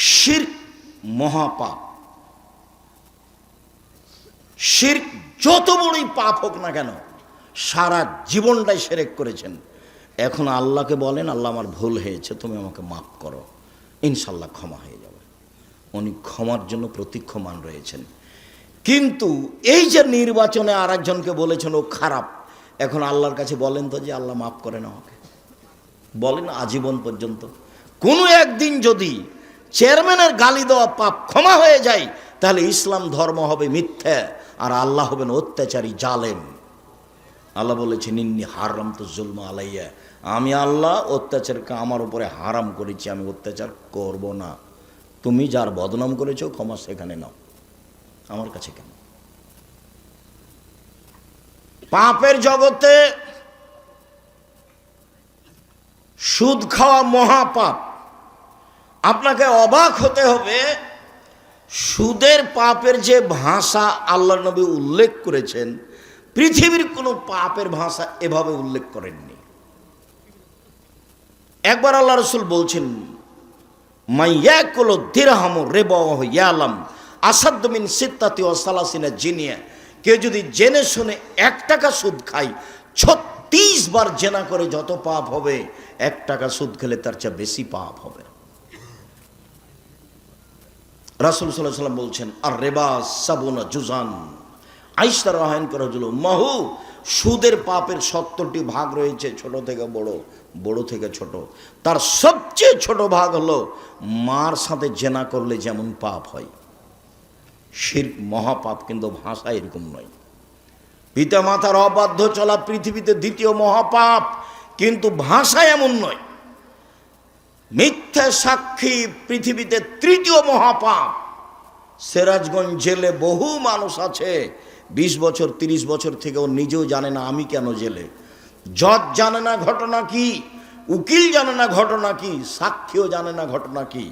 শিরক মহাপাপ। শিরক যত বড়ই পাপ হোক না কেন, সারা জীবনটাই শিরক করেছেন, এখন আল্লাহকে বলেন, আল্লাহ আমার ভুল হয়েছে, তুমি আমাকে মাফ করো, ইনশাল্লাহ ক্ষমা হয়ে যাবে। উনি ক্ষমার জন্য প্রতীক্ষমান রয়েছেন। কিন্তু এই যে নির্বাচনে আর একজনকে বলেছেন ও খারাপ, এখন আল্লাহর কাছে বলেন তো যে আল্লাহ মাফ করেন আমাকে, বলেন আজীবন পর্যন্ত। কোনো একদিন যদি চেয়ারম্যানের গালি দেওয়া পাপ ক্ষমা হয়ে যায়, তাহলে ইসলাম ধর্ম হবে মিথ্যা আর আল্লাহ হবেন অত্যাচারী জালেম। আল্লাহ বলেছেন ইন্নী হারাম তো জুলমা আলাইয়া, আমি আল্লাহ অত্যাচারকে আমার উপরে হারাম করেছি, আমি অত্যাচার করব না। তুমি যার বদনাম করেছো ক্ষমা সেখানে নাও, আমার কাছে কেন? পাপের জগতে সুদ খাওয়া মহাপাপ। আপনাকে অবাক হতে হবে, সুদের পাপের যে ভাষা আল্লাহর নবী উল্লেখ করেছেন, পৃথিবীর কোনো পাপের ভাষা এভাবে উল্লেখ করেননি। একবার আল্লাহ রসুল বলছেন, মাইয়াকুল দিরহাম রিবাহু ইয়ালাম আসাদ্দ মিন সিত্তাতি ওয়া সালাসিনা জিনিয়া। কেউ যদি জেনে শুনে 1 টাকা সুদ খায়, 36 বার জেনা করে যত পাপ হবে, 1 টাকা সুদ খেলে তার চেয়ে বেশি পাপ হবে। রাসূল সাল্লাল্লাহু আলাইহি ওয়াসাল্লাম বলছেন, আর রিবা সাবুনা জুজান আয়েশা রাদিয়াল্লাহু আনহা মাহু, সুদের পাপের 70টি ভাগ রয়েছে, ছোট থেকে বড়, বড় থেকে ছোট। তার সবচেয়ে ছোট ভাগ হলো মার সাথে জেনা করলে যেমন পাপ হয়। শিরক মহাপাপ, কিন্তু ভাষা এরকম নয়। পিতা মাতার অবাধ্য চলা পৃথিবীতে 2য় মহাপাপ, কিন্তু ভাষা এমন নয়। মিথ্যা সাক্ষী পৃথিবীতে 3য় মহাপাপ। সিরাজগঞ্জ জেলে বহু মানুষ আছে, 20 বছর 30 বছর থেকে ও নিজেও জানে না আমি কেন জেলে। জজ জানে না ঘটনা কি, উকিল জানে না ঘটনা কি, সাক্ষীও জানে না ঘটনা কি।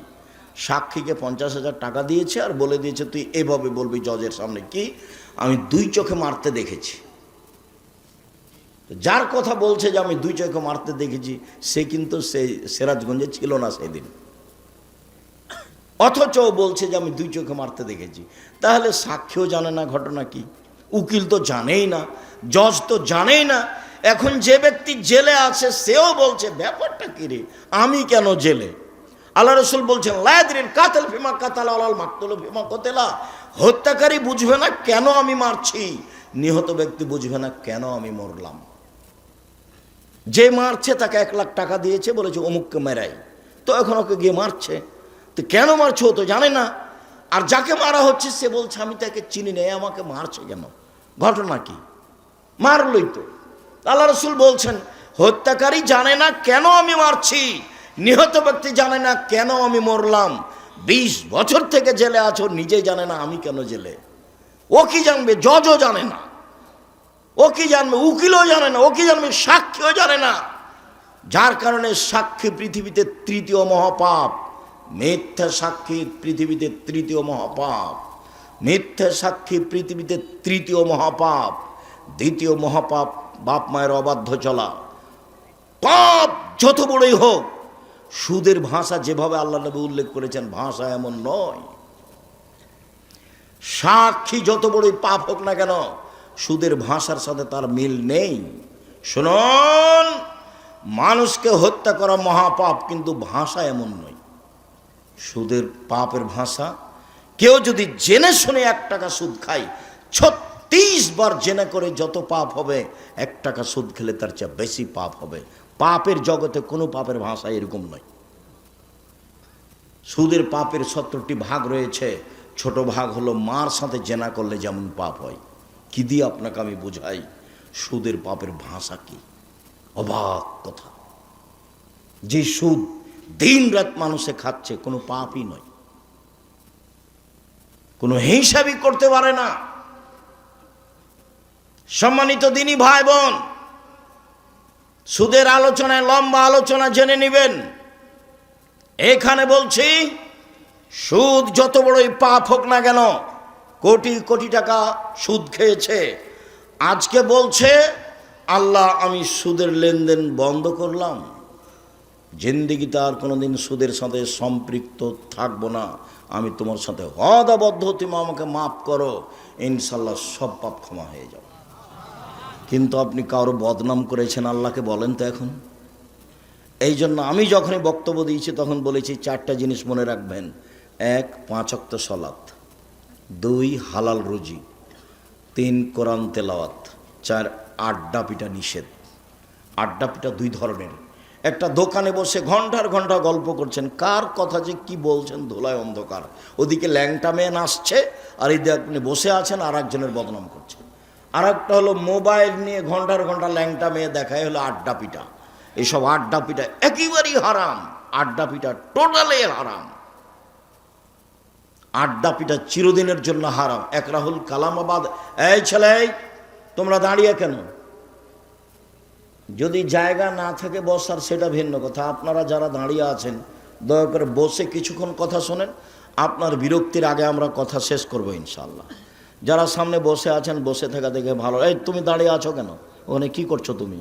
সাক্ষীকে 50,000 টাকা দিয়েছে আর বলে দিয়েছে তুই এভাবে বলবি জজের সামনে, কি আমি 2 চোখে মারতে দেখেছি। যার কথা বলছে যে আমি 2 চোখে মারতে দেখেছি, সে কিন্তু সেই সিরাজগঞ্জে ছিল না সেদিন, অথচ বলছে যে আমি 2 চোখে মারতে দেখেছি। তাহলে সাক্ষীও জানে না ঘটনা কি, উকিল তো জানেই না, জজ তো জানেই না। এখন যে ব্যক্তি জেলে আছে সেও বলছে ব্যাপারটা কি রে, আমি কেন জেলে? আল্লাহ রসুল বলছেন লায়াদরিল কাতিল ফিমা কাতালা ওয়াল মাকতুল ফিমা কুতিলা। হত্যাকারী বুঝবে না কেন আমি মারছি, নিহত ব্যক্তি বুঝবে না কেন আমি মরলাম। যে মারছে তাকে 1 লাখ টাকা দিয়েছে, বলেছে অমুককে মেরাই, তো এখন ওকে গিয়ে মারছে, তো কেন মারছে ও তো জানে না। আর যাকে মারা হচ্ছে সে বলছে আমি তাকে চিনি না, আমাকে মারছে কেন, ঘটনা কি, মারলই তো। আল্লাহ রসুল বলছেন হত্যাকারী জানে না কেন আমি মারছি, নিহত ব্যক্তি জানে না কেন আমি মরলাম। 20 বছর থেকে জেলে আছো, নিজেই জানে না আমি কেন জেলে। ও কি জানবে? জজও জানে না। ও কি জানবে? উকিলও জানে না। ও কি জানবে? সাক্ষীও জানে না। যার কারণে সাক্ষী পৃথিবীতে 3য় মহাপাপ। মিথ্যা সাক্ষী পৃথিবীতে 3য় মহাপাপ। মিথ্যা সাক্ষী পৃথিবীতে 3য় মহাপাপ। 2য় মহাপাপ বাপ মায়ের অবাধ্য চলা। পাপ যত বড়ই হোক, সুদের ভাষা যেভাবে আল্লাহ নবী উল্লেখ করেছেন ভাষা এমন নয়। সাক্ষী যত বড়ই পাপ হোক না কেন, সুদের ভাষার সাথে তার মিল নেই। শুনুন, মানুষকে হত্যা করা মহাপাপ, কিন্তু ভাষা এমন নয়। সুদের পাপের ভাষা, কেউ যদি জেনে শুনে 1 টাকা সুদ খায়, 36 বার জেনে করে যত পাপ হবে, 1 টাকা সুদ খেলে তার চেয়ে বেশি পাপ হবে। পাপের জগতে কোনো পাপের ভাষা এরকম নয়। সুদের পাপের 70টি ভাগ রয়েছে। ছোট ভাগ হলো মার সাথে জেনা করলে যেমন পাপ হয়। কি দিয়ে আপনাকে আমি বুঝাই সুদের পাপের ভাষা কি? অবাক কথা, যে সুদ দিন রাত মানুষে খাচ্ছে কোনো পাপই নয়, কোনো হিসাবই করতে পারে না। সম্মানিত দিনী ভাই বোন, সুদের আলোচনায় লম্বা আলোচনা জেনে নেবেন। এখানে বলছি সুদ যত বড়ই পাপ হোক না কেন, কোটি কোটি টাকা সুদ খেয়েছে, আজকে বলছে আল্লাহ আমি সুদের লেনদেন বন্ধ করলাম। জিন্দিগিতে আর কোনোদিন সুদের সাথে সম্পৃক্ত থাকবো না, আমি তোমার সাথে ওয়াদাবদ্ধ, তুমি আমাকে মাফ করো, ইনশাল্লাহ সব পাপ ক্ষমা হয়ে যাবে। কিন্তু আপনি কারো বদনাম করেছেন, আল্লাহকে বলেন তো এখন। এই জন্য আমি যখনই বক্তব্য দিয়েছি তখন বলেছি 4টা জিনিস মনে রাখবেন। 1, 5 ওয়াক্ত সালাত, 2, হালাল রুজি, 3, কোরআন তেলাওয়াত, 4, আড্ডা পিটা নিষেধ। আড্ডা পিটা 2 ধরনের। একটা দোকানে বসে ঘন্টার ঘন্টা গল্প করছেন, কার কথা যে কি বলছেন ধুলায় অন্ধকার। ওদিকে ল্যাংটা মেয়ে নাচছে আর এদিকে আপনি বসে আছেন আর একজনের বদনাম করছেন। আর একটা হলো মোবাইল নিয়ে ঘন্টার ঘন্টা ল্যাংটা মেয়ে দেখায়, হলো আড্ডা পিটা। এইসব আড্ডা পিটা একেবারেই হারাম। আড্ডা পিটা টোটালি হারাম। আড্ডা পিটা চিরদিনের জন্য হারাম। এক রাহুল কালামাবাদ, এই ছেলে তোমরা দাঁড়িয়ে কেন? যদি জায়গা না থাকে বসার সেটা ভিন্ন কথা। আপনারা যারা দাঁড়িয়ে আছেন দয়া করে বসে কিছুক্ষণ কথা শোনেন। আপনার বিরক্তির আগে আমরা কথা শেষ করব ইনশাআল্লাহ। যারা সামনে বসে আছেন বসে থাকা দেখে ভালো। এই তুমি দাঁড়িয়ে আছো কেন? ওখানে কি করছো তুমি?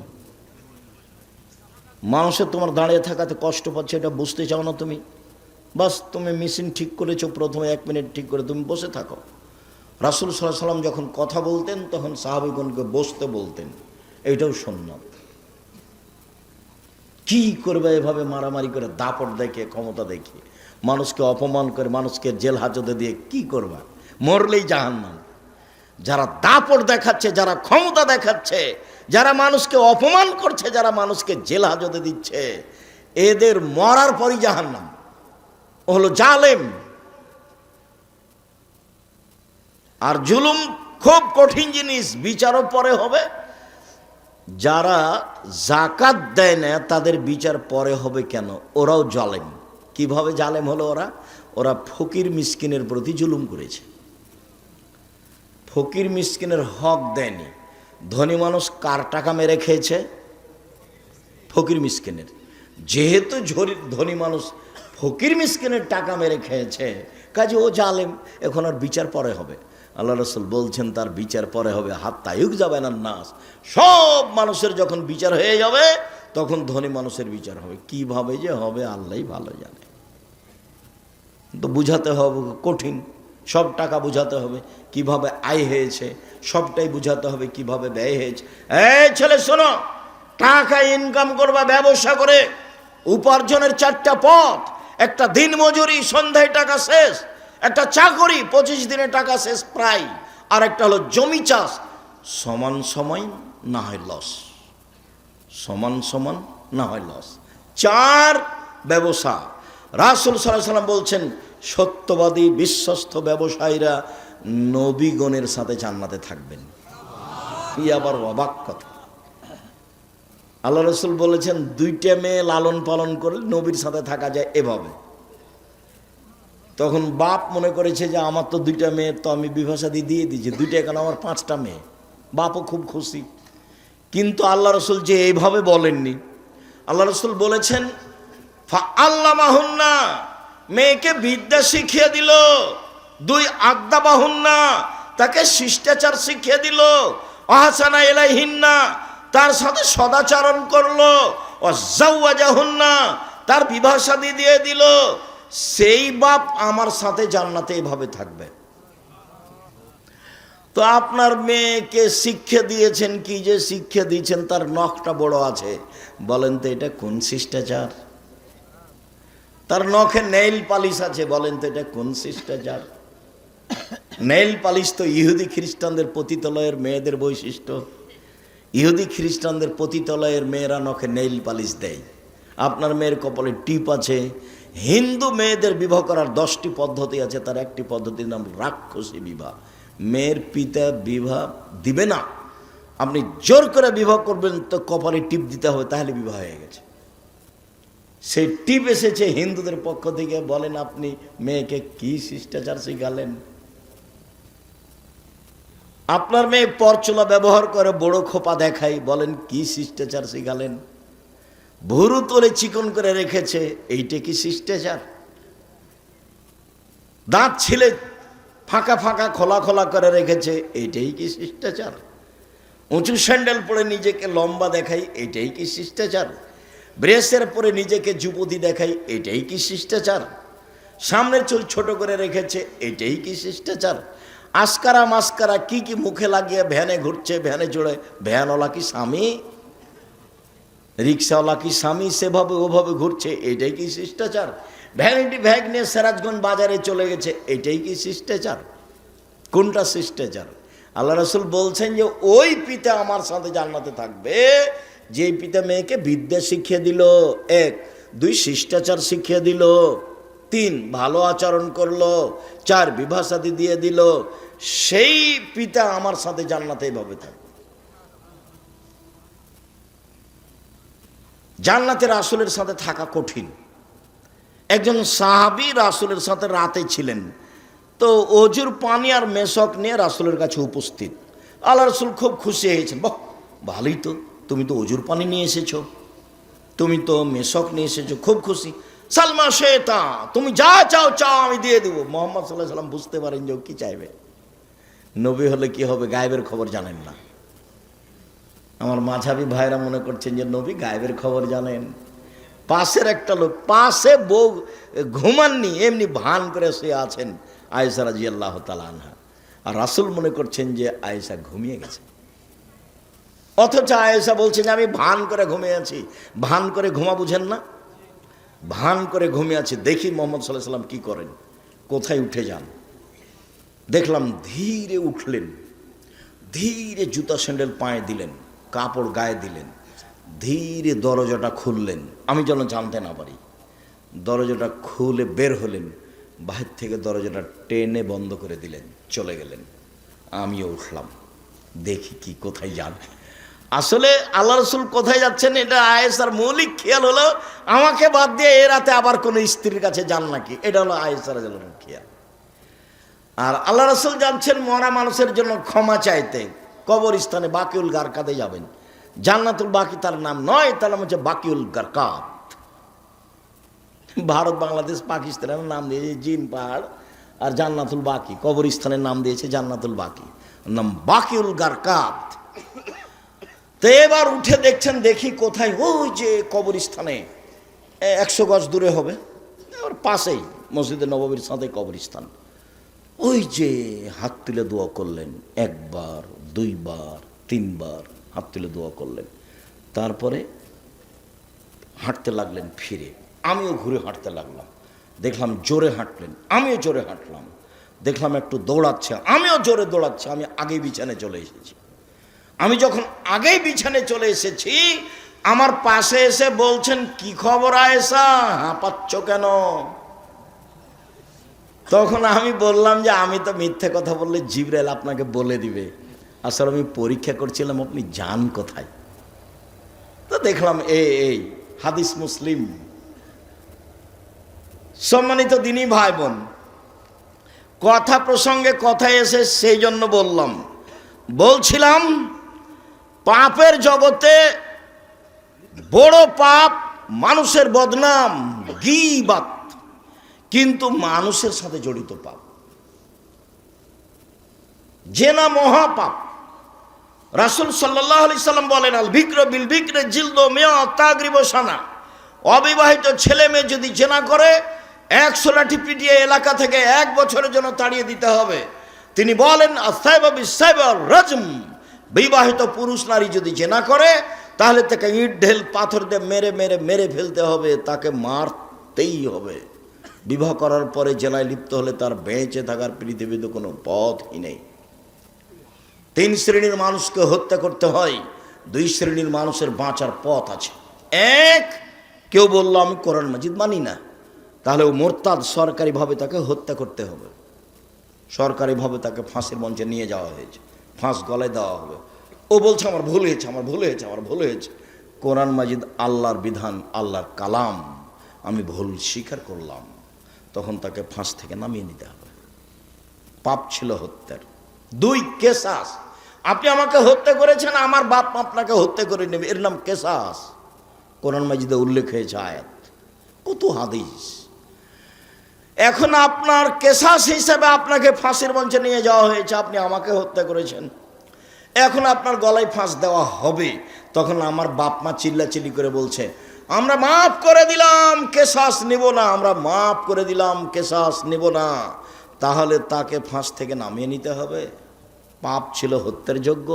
মানুষের তোমার দাঁড়িয়ে থাকাতে কষ্ট পাচ্ছে, এটা বুঝতে চাও না তুমি? বাস তুমি মেশিন ঠিক করেছো, প্রথমে 1 মিনিট ঠিক করে তুমি বসে থাকো। রাসূল সাল্লাল্লাহু আলাইহি ওয়াসাল্লাম যখন কথা বলতেন তখন সাহাবীগণকে বসতে বলতেন, এইটাও সুন্নাত। কি করবে এভাবে মারামারি করে, দাপট দেখিয়ে, ক্ষমতা দেখিয়ে, মানুষকে অপমান করে, মানুষকে জেল হাজতে দিয়ে কি করবা? মরলেই জাহান্নাম। যারা দাপট দেখাচ্ছে, যারা ক্ষমতা দেখাচ্ছে, যারা মানুষকে অপমান করছে, যারা মানুষকে জেল হাজতে দিচ্ছে, এদের মরার পরই জাহান্নাম। ও হলো জালেম। আর জুলুম খুব কঠিন জিনিস, বিচারও পরে হবে। যারা জাকাত দেয় না তাদের বিচার পরে হবে কেন? ওরাও জালেম। কিভাবে জালেম হলো ওরা? ওরা ফকির মিসকিনের প্রতি জুলুম করেছে, ফকির মিসকিনের হক দেয়নি। ধনী মানুষ কার টাকা মেরে খেয়েছে? ফকির মিসকিনের। যেহেতু ধনী মানুষ ফকির মিসকিনের টাকা মেরে খেয়েছে, কাজে ও জালেম। এখন আর বিচার পরে হবে। আল্লাহ রাসূল বলছেন তার বিচার পরে হবে। হাত্তা ইউকযাবা নাস, সব মানুষের যখন বিচার হয়ে যাবে তখন ধনী মানুষের বিচার হবে। কিভাবে যে হবে আল্লাহই ভালো জানে। তো বুঝাতে হবে কঠিন, সব টাকা বুঝাতে হবে কিভাবে আয় হয়েছে, সবটাই বুঝাতে হবে কিভাবে ব্যয় হয়েছে। এই ছেলে শোনো, টাকা ইনকাম করবা ব্যবসা করে, উপার্জনের 4টা পথ। একটা দিন মজুরি, সন্ধ্যায় টাকা শেষ। একটা চাকরি, 25 দিনে টাকা শেষ প্রায়। আর একটা হলো জমি চাষ, সমান সময় না হয় লস, সমান সমান না হয় লস। 4 ব্যবসা। রাসূল সাল্লাল্লাহু আলাইহি ওয়াসাল্লাম বলছেন সত্যবাদী বিশ্বস্ত ব্যবসায়ীরা নবীগণের সাথে জান্নাতে থাকবেন। কি আবার অবাক কথা! আল্লাহ রাসূল বলেছেন 2টা মেয়ে লালন পালন করে নবীর সাথে থাকা যায় এভাবে। তখন বাপ মনে করেছে যে আমার তো 2টা মেয়ে, তো আমি বিবাহসাদী দিয়ে দিয়েছি, 2টা কেন, আমার 5টা মেয়ে। বাপও খুব খুশি। কিন্তু আল্লাহ রাসূল যে এইভাবে বলেননি। আল্লাহ রাসূল বলেছেন ফাআল্লামাহুন্না, মেয়েকে বিদ্যা শিখিয়ে দিল। 2 আদাবাহুন্না, তাকে শিষ্টাচার শিখিয়ে দিল। আহসানা ইলাইহিন্না, তার সাথে সদাচরণ করলো। ওয়াজাওয়াজাহুন্না, তার বিবাহ শাদী দিয়ে দিল। সেই বাপ আমার সাথে জান্নাতে এভাবে থাকবে। তো আপনার মেয়েকে শিক্ষা দিয়েছেন, কি যে শিক্ষা দিয়েছেন, তার নখটা বড় আছে। বলেন তো এটা কোন শিষ্টাচার? তার নখে নেইল পালিশ আছে, বলেন তো এটা কোন শিষ্টাচার? নেইল পালিশ তো ইহুদি খ্রিস্টানদের পতিতালয়ের মেয়েদের বৈশিষ্ট্য। ইহুদি খ্রিস্টানদের পতিতালয়ের মেয়েরা নখে নেইল পালিশ দেয়। আপনার মেয়ের কপালে টিপ আছে। হিন্দু মেয়েদের বিবাহ করার 10টি পদ্ধতি আছে, তার একটি পদ্ধতির নাম রাক্ষসী বিবাহ। মেয়ের পিতা বিবাহ দিবে না, আপনি জোর করে বিবাহ করবেন তো কপালে টিপ দিতে হবে, তাহলে বিবাহ হয়ে গেছে। সেই টিপ এসেছে হিন্দুদের পক্ষ থেকে। বলেন আপনি মেয়েকে কি শিষ্টাচার শিখালেন? আপনার মেয়ে পরচুলা ব্যবহার করে বড় খোপা দেখাই, বলেন কি শিষ্টাচার শিখালেন? ভুরু তোলে চিকন করে রেখেছে, এইটা কি শিষ্টাচার? দাঁত ছিলে ফাঁকা ফাঁকা খোলা খোলা করে রেখেছে, এইটাই কি শিষ্টাচার? উঁচু স্যান্ডেল পরে নিজেকে লম্বা দেখাই, এইটাই কি শিষ্টাচার? ব্রেসের পরে নিজেকে যুবতী দেখাই, এটাই কি শিষ্টাচার? সামনের চুল ছোট করে রেখেছে, এটাই কি শিষ্টাচার? আস্কারা মাস্কারা কি কি মুখে লাগিয়ে ভ্যানে ঘুরছে, ভ্যানে চড়ে, ভ্যানওয়ালা কি স্বামী, রিক্সাওয়ালা কি স্বামী, সেভাবে ওভাবে ঘুরছে, এটাই কি শিষ্টাচার? ভ্যানিটি ব্যাগ নিয়ে সিরাজগঞ্জ বাজারে চলে গেছে, এটাই কি শিষ্টাচার? কোনটা শিষ্টাচার? আল্লাহ রাসূল বলছেন যে ওই পিতা আমার সাথে জান্নাতে থাকবে যে পিতা মেয়েকে বিদ্যা শিখিয়ে দিল, 1, 2 শিষ্টাচার শিখিয়ে দিল, 3 ভালো আচরণ করলো, 4 বিবাহ শাদী দিয়ে দিল, সেই পিতা আমার সাথে জান্নাতে এইভাবে থাকবে। জান্নাতে রাসূলের সাথে থাকা কঠিন। একজন সাহাবী রাসূলের সাথে রাতে ছিলেন, তো অজুর পানি আর মেশক নিয়ে রাসূলের কাছে উপস্থিত। আল্লাহ রাসূল খুব খুশি হয়েছেন, বাহ ভালোই তো, তুমি তো অজুর পানি নিয়ে এসেছো, তুমি তো মেশক নিয়ে এসেছো, খুব খুশি। সালমা শেতা, তুমি যা চাও চাও আমি দিয়ে দেবো। মুহাম্মদ সাল্লাল্লাহু আলাইহি ওয়াসাল্লাম বুঝতে পারেন যে ও কি চাইবে। নবী হলে কি হবে, গায়েবের খবর জানেন না। আমার মাঝাবি ভাইরা মনে করছেন যে নবী গায়েবের খবর জানেন। পাশের একটা লোক, পাশে বউ ঘুমাননি, এমনি ভান করে শুয়ে আছেন আয়েশা রাদিয়াল্লাহু তাআলা আনহা, আর রাসূল মনে করছেন যে আয়েশা ঘুমিয়ে গেছে, অথচ আয়েশা বলছেন যে আমি ভান করে ঘুমিয়ে আছি। ভান করে ঘুমা বুঝেন না, ভান করে ঘুমিয়ে আছি। দেখি মুহাম্মদ সাল্লাল্লাহু আলাইহি ওয়াসাল্লাম কি করেন, কোথায় উঠে যান। দেখলাম ধীরে উঠলেন, ধীরে জুতা স্যান্ডেল পায়ে দিলেন, কাপড় গায়ে দিলেন, ধীরে দরজাটা খুললেন, আমি যেন জানতে না পারি। দরজাটা খুলে বের হলেন, বাহির থেকে দরজাটা টেনে বন্ধ করে দিলেন, চলে গেলেন। আমিও উঠলাম, দেখি কি কোথায় যান। আসলে আল্লাহ রাসূল কোথায় যাচ্ছেন এটা আয়েশার মৌলিক খেয়াল হলো, আমাকে বাদ দিয়ে এ রাতে আবার কোনো স্ত্রীর কাছে যান নাকি, এটা হলো আয়েশা রাদিয়াল্লাহু আনহার খেয়াল। আর আল্লাহ রাসূল যাচ্ছেন মরা মানুষের জন্য ক্ষমা চাইতে, কবরস্থানে বাকিউল গারকাতে যাবেন। জান্নাতুল বাকি তার নাম নয়, তার নাম হচ্ছে বাকিউল গারকাত। ভারত বাংলাদেশ পাকিস্তানের নাম দিয়েছে জিন পাহাড়, আর জান্নাতুল বাকি কবরস্থানের নাম দিয়েছে জান্নাতুল বাকি, নাম বাকিউল গারকাত। তো এবার উঠে দেখছেন, দেখি কোথায়, ওই যে কবরস্থানে 100 গজ দূরে হবে, ওর পাশেই মসজিদে নববীর সাথে কবরস্থান। ওই যে হাত তুলে দোয়া করলেন, 1 বার 2 বার 3 বার হাত তুলে দোয়া করলেন, তারপরে হাঁটতে লাগলেন ফিরে। আমিও ঘুরে হাঁটতে লাগলাম, দেখলাম জোরে হাঁটলেন, আমিও জোরে হাঁটলাম, দেখলাম একটু দৌড়াচ্ছে, আমিও জোরে দৌড়াচ্ছি। আমি আগেই বিছানে চলে এসেছি। আমি যখন আগেই বিছানে চলে এসেছি, আমার পাশে এসে বলছেন, কি খবর আয়েশা, হাঁপাচ্ছ কেন? তখন আমি বললাম যে আমি তো মিথ্যে কথা বললে জিবরাইল আপনাকে বলে দিবে, আসলে আমি পরীক্ষা করছিলাম আপনি যান কোথায়। তো দেখলাম এই হাদিস মুসলিম। সম্মানিত দিনী ভাই বোন, কথা প্রসঙ্গে কথায় এসে সেই জন্য বলছিলাম পাপের জগতে বড় পাপ মানুষের বদনাম, গীবাত, কিন্তু মানুষের সাথে জড়িত পাপ। জেনা মহাপাপ। রাসূল সাল্লাল্লাহু আলাইহি সাল্লাম বলেন, আল বিক্র বিল বিক্রে জিলদু মিয়া তাগরিব সানা। অবিবাহিত ছেলে মেয়ে যদি জেনা করে 100 লাঠি পিটিয়ে এলাকা থেকে 1 বছরের জন্য তাড়িয়ে দিতে হবে। তিনি বলেন, আসাইবা বিসাইবা রাজম। বিবাহিত পুরুষ নারী যদি জেনা করে তাহলে তাকে ইট ঢেল পাথর দিয়ে মেরে মেরে মেরে ফেলতে হবে, তাকে মারতেই হবে। বিবাহ করার পরে জেনায় লিপ্ত হলে তার বেঁচে থাকার পৃথিবীতে কোনো পথই নেই। 3 শ্রেণীর মানুষকে হত্যা করতে হয়, 2 শ্রেণীর মানুষের বাঁচার পথ আছে। 1, কেউ বললো আমি কোরআন মাজিদ মানি না, তাহলে ও মোরতাদ, সরকারিভাবে তাকে হত্যা করতে হবে, সরকারিভাবে তাকে ফাঁসির মঞ্চে নিয়ে যাওয়া হয়েছে, ফাঁস গলায় দেওয়া হবে। ও বলছে আমার ভুল হয়েছে, আমার ভুল হয়েছে, আমার ভুল হয়েছে। কোরআন মাজিদ আল্লাহর বিধান, আল্লাহর কালাম, আমি ভুল স্বীকার করলাম, তখন তাকে ফাঁস থেকে নামিয়ে নিতে হবে। পাপ ছিল হত্যার। 2, কেসাস। আপনি আমাকে হত্যা করেছেন, আমার বাপ আপনাকে হত্যা করে নেবে, এর নাম কেসাস। কোরআন মাজিদে উল্লেখ হয়েছে আয়াত, কত হাদিস। এখন আপনার কেসাস হিসেবে আপনাকে ফাঁসির মঞ্চে নিয়ে যাওয়া হয়েছে, আপনি আমাকে হত্যা করেছেন, এখন আপনার গলায় ফাঁস দেওয়া হবে। তখন আমার বাপ মা চিল্লাচিল্লি করে বলছে, আমরা মাফ করে দিলাম, কেসাস নিব না, আমরা মাফ করে দিলাম, কেসাস নিব না, তাহলে তাকে ফাঁস থেকে নামিয়ে নিতে হবে। পাপ ছিল হত্যার যোগ্য,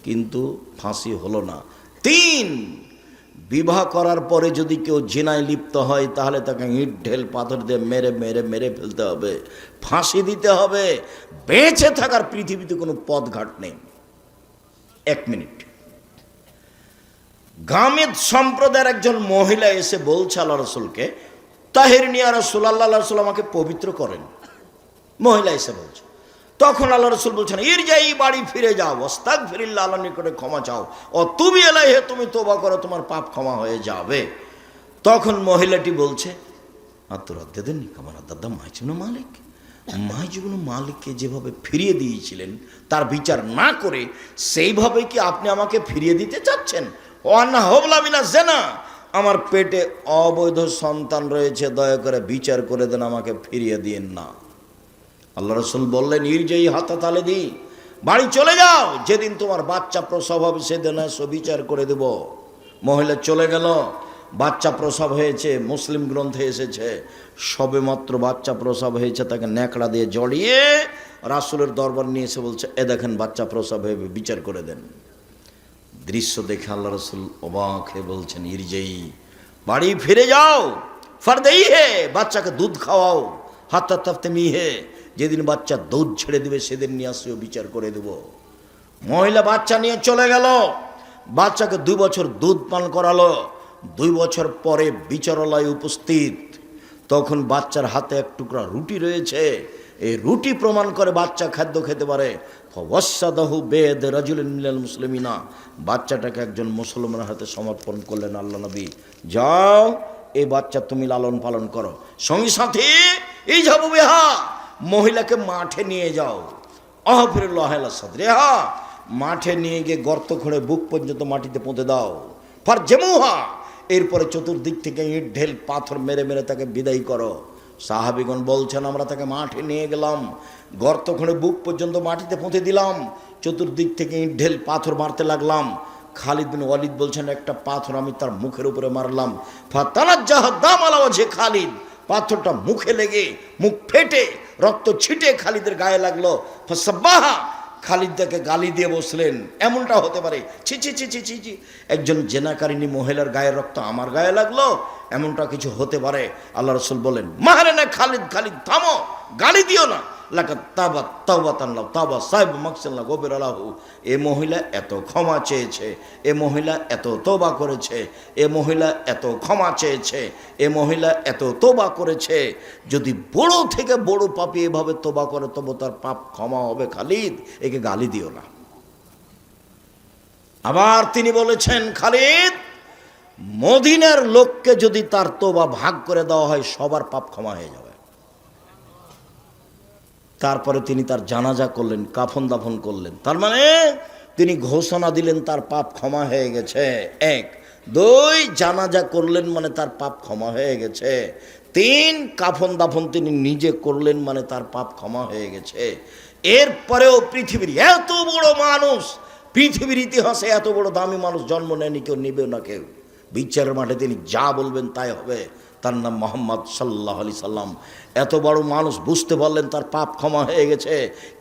কিন্তু ফাঁসি হলো না। 3, বিবাহ করার পরে যদি কেউ জিনায় লিপ্ত হয় তাহলে তাকে ইট ঢেল পাথর দিয়ে মেরে মেরে মেরে ফেলতে হবে, ফাঁসি দিতে হবে। বেঁচে থাকার পৃথিবীতে কোনো পথঘাট নেই। 1 মিনিট। গামেদ সম্প্রদায়ের একজন মহিলা এসে বলছে আল্লাহ রসুলকে, তাহিরিনী ইয়া রাসূলুল্লাহ, আল্লাহ রসুল আমাকে পবিত্র করেন। মহিলা এসে বলছে, তখন আল্লাহ রসুল বলছেন, ইরজাই, বাড়ি ফিরে যাও, আস্তাগফিরুল্লাহ, আল্লাহর নিকটে ক্ষমা চাও, ও তুবি ইলাইহি, তুমি তওবা করো, তোমার পাপ ক্ষমা হয়ে যাবে। তখন মহিলাটি বলছে, আতুরাদ্দাদানি কামা রাদ্দাদা মাইজুবনু মালিক, মাইজুবনু মালিককে যেভাবে ফিরিয়ে দিয়েছিলেন তার বিচার না করে সেইভাবে কি আপনি আমাকে ফিরিয়ে দিতে চাচ্ছেন? ওয়ান্না হবলা মিনা জেনা, আমার পেটে অবৈধ সন্তান রয়েছে, দয়া করে বিচার করে দেন, আমাকে ফিরিয়ে দিয়েন না। আল্লাহ রসুল বললেন, ইরজাই হাতা তালে দি, বাড়ি চলে যাও, যেদিন তোমার বাচ্চা প্রসব হবে সেদিন বিচার করে দেব। মহিলা চলে গেল, বাচ্চা প্রসব হয়েছে, মুসলিম গ্রন্থে এসেছে সবে মাত্র বাচ্চা প্রসব হয়েছে, তাকে ন্যাকড়া দিয়ে জড়িয়ে রাসূলের দরবার নিয়ে এসে বলছে, এ দেখেন বাচ্চা প্রসব হয়ে, বিচার করে দেন। দৃশ্য দেখে আল্লাহ রসুল অবাক হয়ে বলছেন, ইরজাই, বাড়ি ফিরে যাও, ফারদেই হে, বাচ্চাকে দুধ খাওয়াও, হাত্তা তাফতেমি হে, যেদিন বাচ্চা দুধ ছেড়ে দিবে সেদিন নিয়ে আসিও, বিচার করে দেব। মহিলা বাচ্চা নিয়ে চলে গেল, বাচ্চাকে 2 বছর দুধ পান করালো। 2 বছর পরে বিচারালয় উপস্থিত, তখন বাচ্চার হাতে 1 টুকরা রুটি রয়েছে। এই রুটি প্রমাণ করে বাচ্চা খাদ্য খেতে পারে। ফাওয়াসাদাহু বেদ রাজুলিন মিনাল মুসলিমিনা, বাচ্চাটাকে একজন মুসলমানের হাতে সমর্পণ করলেন আল্লাহ নবী। যাও, এই বাচ্চা তুমি লালন পালন করো। সঙ্গী সাথী, এই যাবো বেহা, মহিলাকে মাঠে নিয়ে যাও, আহফিরুল্লাহ সাদরিহা, মাঠে নিয়ে গিয়ে গর্ত খুঁড়ে বুক পর্যন্ত মাটিতে পুঁতে দাও। ফারজেমুহা, এরপরে চতুর্দিক থেকে ইট ঢেল পাথর মেরে মেরে তাকে বিদায় করো। সাহাবীগণ বলছেন, আমরা তাকে মাঠে নিয়ে গেলাম, গর্ত খুঁড়ে বুক পর্যন্ত মাটিতে পুঁতে দিলাম, চতুর্দিক থেকে ইট ঢেল পাথর মারতে লাগলাম। খালিদ বিন ওয়ালিদ বলছেন, একটা পাথর আমি তার মুখের উপরে মারলাম, ফাতানাজ্জাহ দাম আলা ওয়াজহি খালিদ, পাথরটা মুখে লেগে মুখ ফেটে রক্ত ছিটে খালিদের গায়ে লাগলো। ফাসাব্বাহা, খালিদ তাকে গালি দিয়ে বসলেন, এমনটা হতে পারে? ছি ছি ছি ছি ছি ছি, একজন জেনাকারিনী মহিলার গায়ের রক্ত আমার গায়ে লাগলো, এমনটা কিছু হতে পারে? আল্লাহ রসুল বলেন, মাহারে না খালিদ, খালিদ থামো, গালি দিও না। লাকাত তাবা তাওবাতান লাহু তাবা সাহিব মাকসাল্লাহ গফির লাহু, এ মহিলা এত ক্ষমা চেয়েছে, এ মহিলা এত তওবা করেছে, এ মহিলা এত ক্ষমা চেয়েছে, এ মহিলা এত তওবা করেছে। যদি বড় থেকে বড় পাপী এভাবে তওবা করে তবে তার পাপ ক্ষমা হবে। খালিদ, একে গালি দিও না। আবার তিনি বলেছেন, খালিদ, মদিনার লোককে যদি তার তওবা ভাগ করে দেওয়া হয় সবার পাপ ক্ষমা হয়ে যাবে। তারপরে তিনি তার জানাজা করলেন, কাফন দাফন করলেন, তার মানে তিনি ঘোষণা দিলেন তার পাপ ক্ষমা হয়ে গেছে। 1, 2, জানাজা করলেন মানে তার পাপ ক্ষমা হয়ে গেছে। 3, কাফন দাফন তিনি নিজে করলেন মানে তার পাপ ক্ষমা হয়ে গেছে। এরপরেও পৃথিবীর এত বড় মানুষ, পৃথিবীর ইতিহাসে এত বড় দামি মানুষ জন্ম নেয়নি, কেউ নিবে না কেউ। বিচারের মাঠে তিনি যা বলবেন তাই হবে। তার নাম মুহাম্মদ সাল্লাল্লাহু আলাইহি সাল্লাম। এত বড় মানুষ বুঝতে পারলেন তার পাপ ক্ষমা হয়ে গেছে,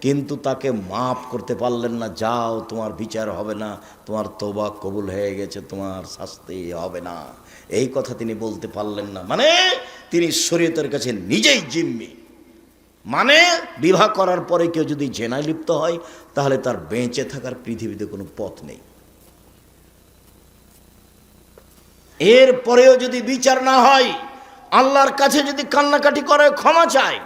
কিন্তু তাকে মাফ করতে পারলেন না। যাও, তোমার বিচার হবে না, তোমার তওবা কবুল হয়ে গেছে, তোমার শাস্তি হবে না, এই কথা তিনি বলতে পারলেন না। মানে তিনি শরীয়তের কাছে নিজেই জিম্মি। মানে বিবাহ করার পরে কেউ যদি জেনায় লিপ্ত হয় তাহলে তার বেঁচে থাকার পৃথিবীতে কোনো পথ নেই। এরপরেও যদি বিচার না হয়, আল্লাহর কাছে যদি কান্নাকাটি করে ক্ষমা চায়,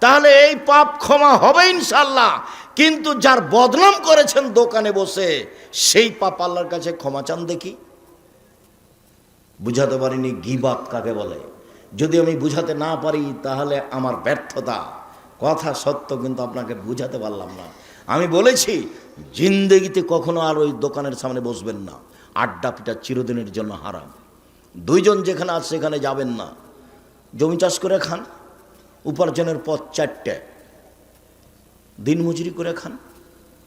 তাহলে এই পাপ ক্ষমা হবে ইনশাআল্লাহ। কিন্তু যার বদনাম করেছেন দোকানে বসে, সেই পাপ আল্লাহর কাছে ক্ষমা চান দেখি। বুঝাতে পারিনি গীবাত কাকে বলে। যদি আমি বুঝাতে না পারি তাহলে আমার ব্যর্থতা। কথা সত্য, কিন্তু আপনাকে বুঝাতে পারলাম না। আমি বলেছি, জিন্দেগিতে কখনো আর ওই দোকানের সামনে বসবেন না। আড্ডা পিটা চিরদিনের জন্য হারাম। 2 জন যেখানে আছে সেখানে যাবেন না। জমি চাষ করে খান, উপার্জনের পথ 4টে, দিন মজুরি করে খান,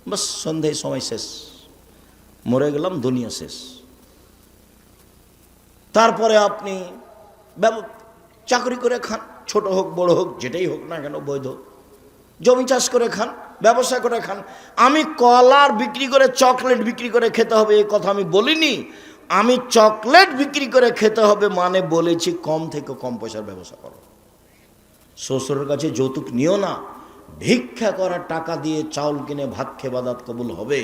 বাস সন্ধ্যায় সময় শেষ, মরে গেলাম, দুনিয়া শেষ। তারপরে আপনি চাকরি করে খান, ছোট হোক বড় হোক যেটাই হোক না কেন বৈধ, জমি চাষ করে খান, ব্যবসা করে খান। আমি কলার বিক্রি করে চকলেট বিক্রি করে খেতে হবে এই কথা আমি বলিনি। আমি চকলেট বিক্রি করে খেতে হবে মানে বলেছি কম থেকে কম পয়সার ব্যবসা করো। শ্বশুরের কাছে যৌতুক নিও না। ভিক্ষা করার টাকা দিয়ে চাউল কিনে ভাত খেয়ে বাদাত কবুল হবে,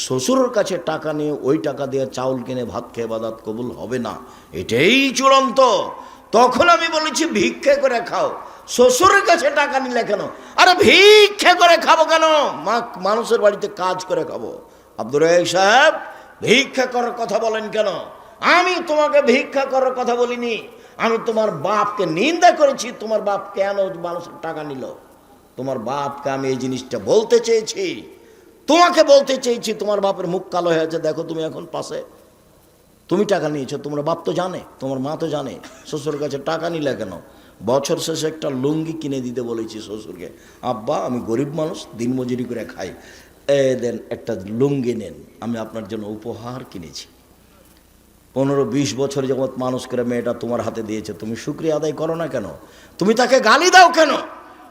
শ্বশুরের কাছে টাকা নিয়ে ওই টাকা দিয়ে চাউল কিনে ভাত খেয়ে বাদাত কবুল হবে না, এটাই চূড়ান্ত। তখন আমি বলেছি ভিক্ষা করে খাও। শ্বশুরের কাছে টাকা নিলে কেন? আরে ভিক্ষা করে খাবো কেন? মানুষের বাড়িতে কাজ করে খাবো। আব্দুর রাজ্জাক সাহেব ভিক্ষা করার কথা বলেন কেন? আমি তোমাকে ভিক্ষা করার কথা বলিনি, আমি তোমার বাপকে নিন্দা করেছি। তোমার বাপ কেন মানুষের টাকা নিল? তোমার বাপকে আমি এই জিনিসটা বলতে চেয়েছি, তোমাকে বলতে চেয়েছি। তোমার বাপের মুখ কালো হয়ে আছে, দেখো তুমি এখন পাশে, তুমি টাকা নিয়েছো, তোমার বাপ তো জানে, তোমার মা তো জানে। শ্বশুরের কাছে টাকা নিলে কেন? বছর শেষে একটা লুঙ্গি কিনে দিতে বলেছি শ্বশুরকে। আব্বা আমি গরিব মানুষ, দিনমজুরি করে খাই, দেন একটা লুঙ্গি নেন, আমি আপনার জন্য উপহার কিনেছি। 15-20 বছর যাবৎ মানুষ করে মেয়েটা তোমার হাতে দিয়েছে, তুমি শুকরিয়া আদায় করো না কেন? তুমি তাকে গালি দাও কেন?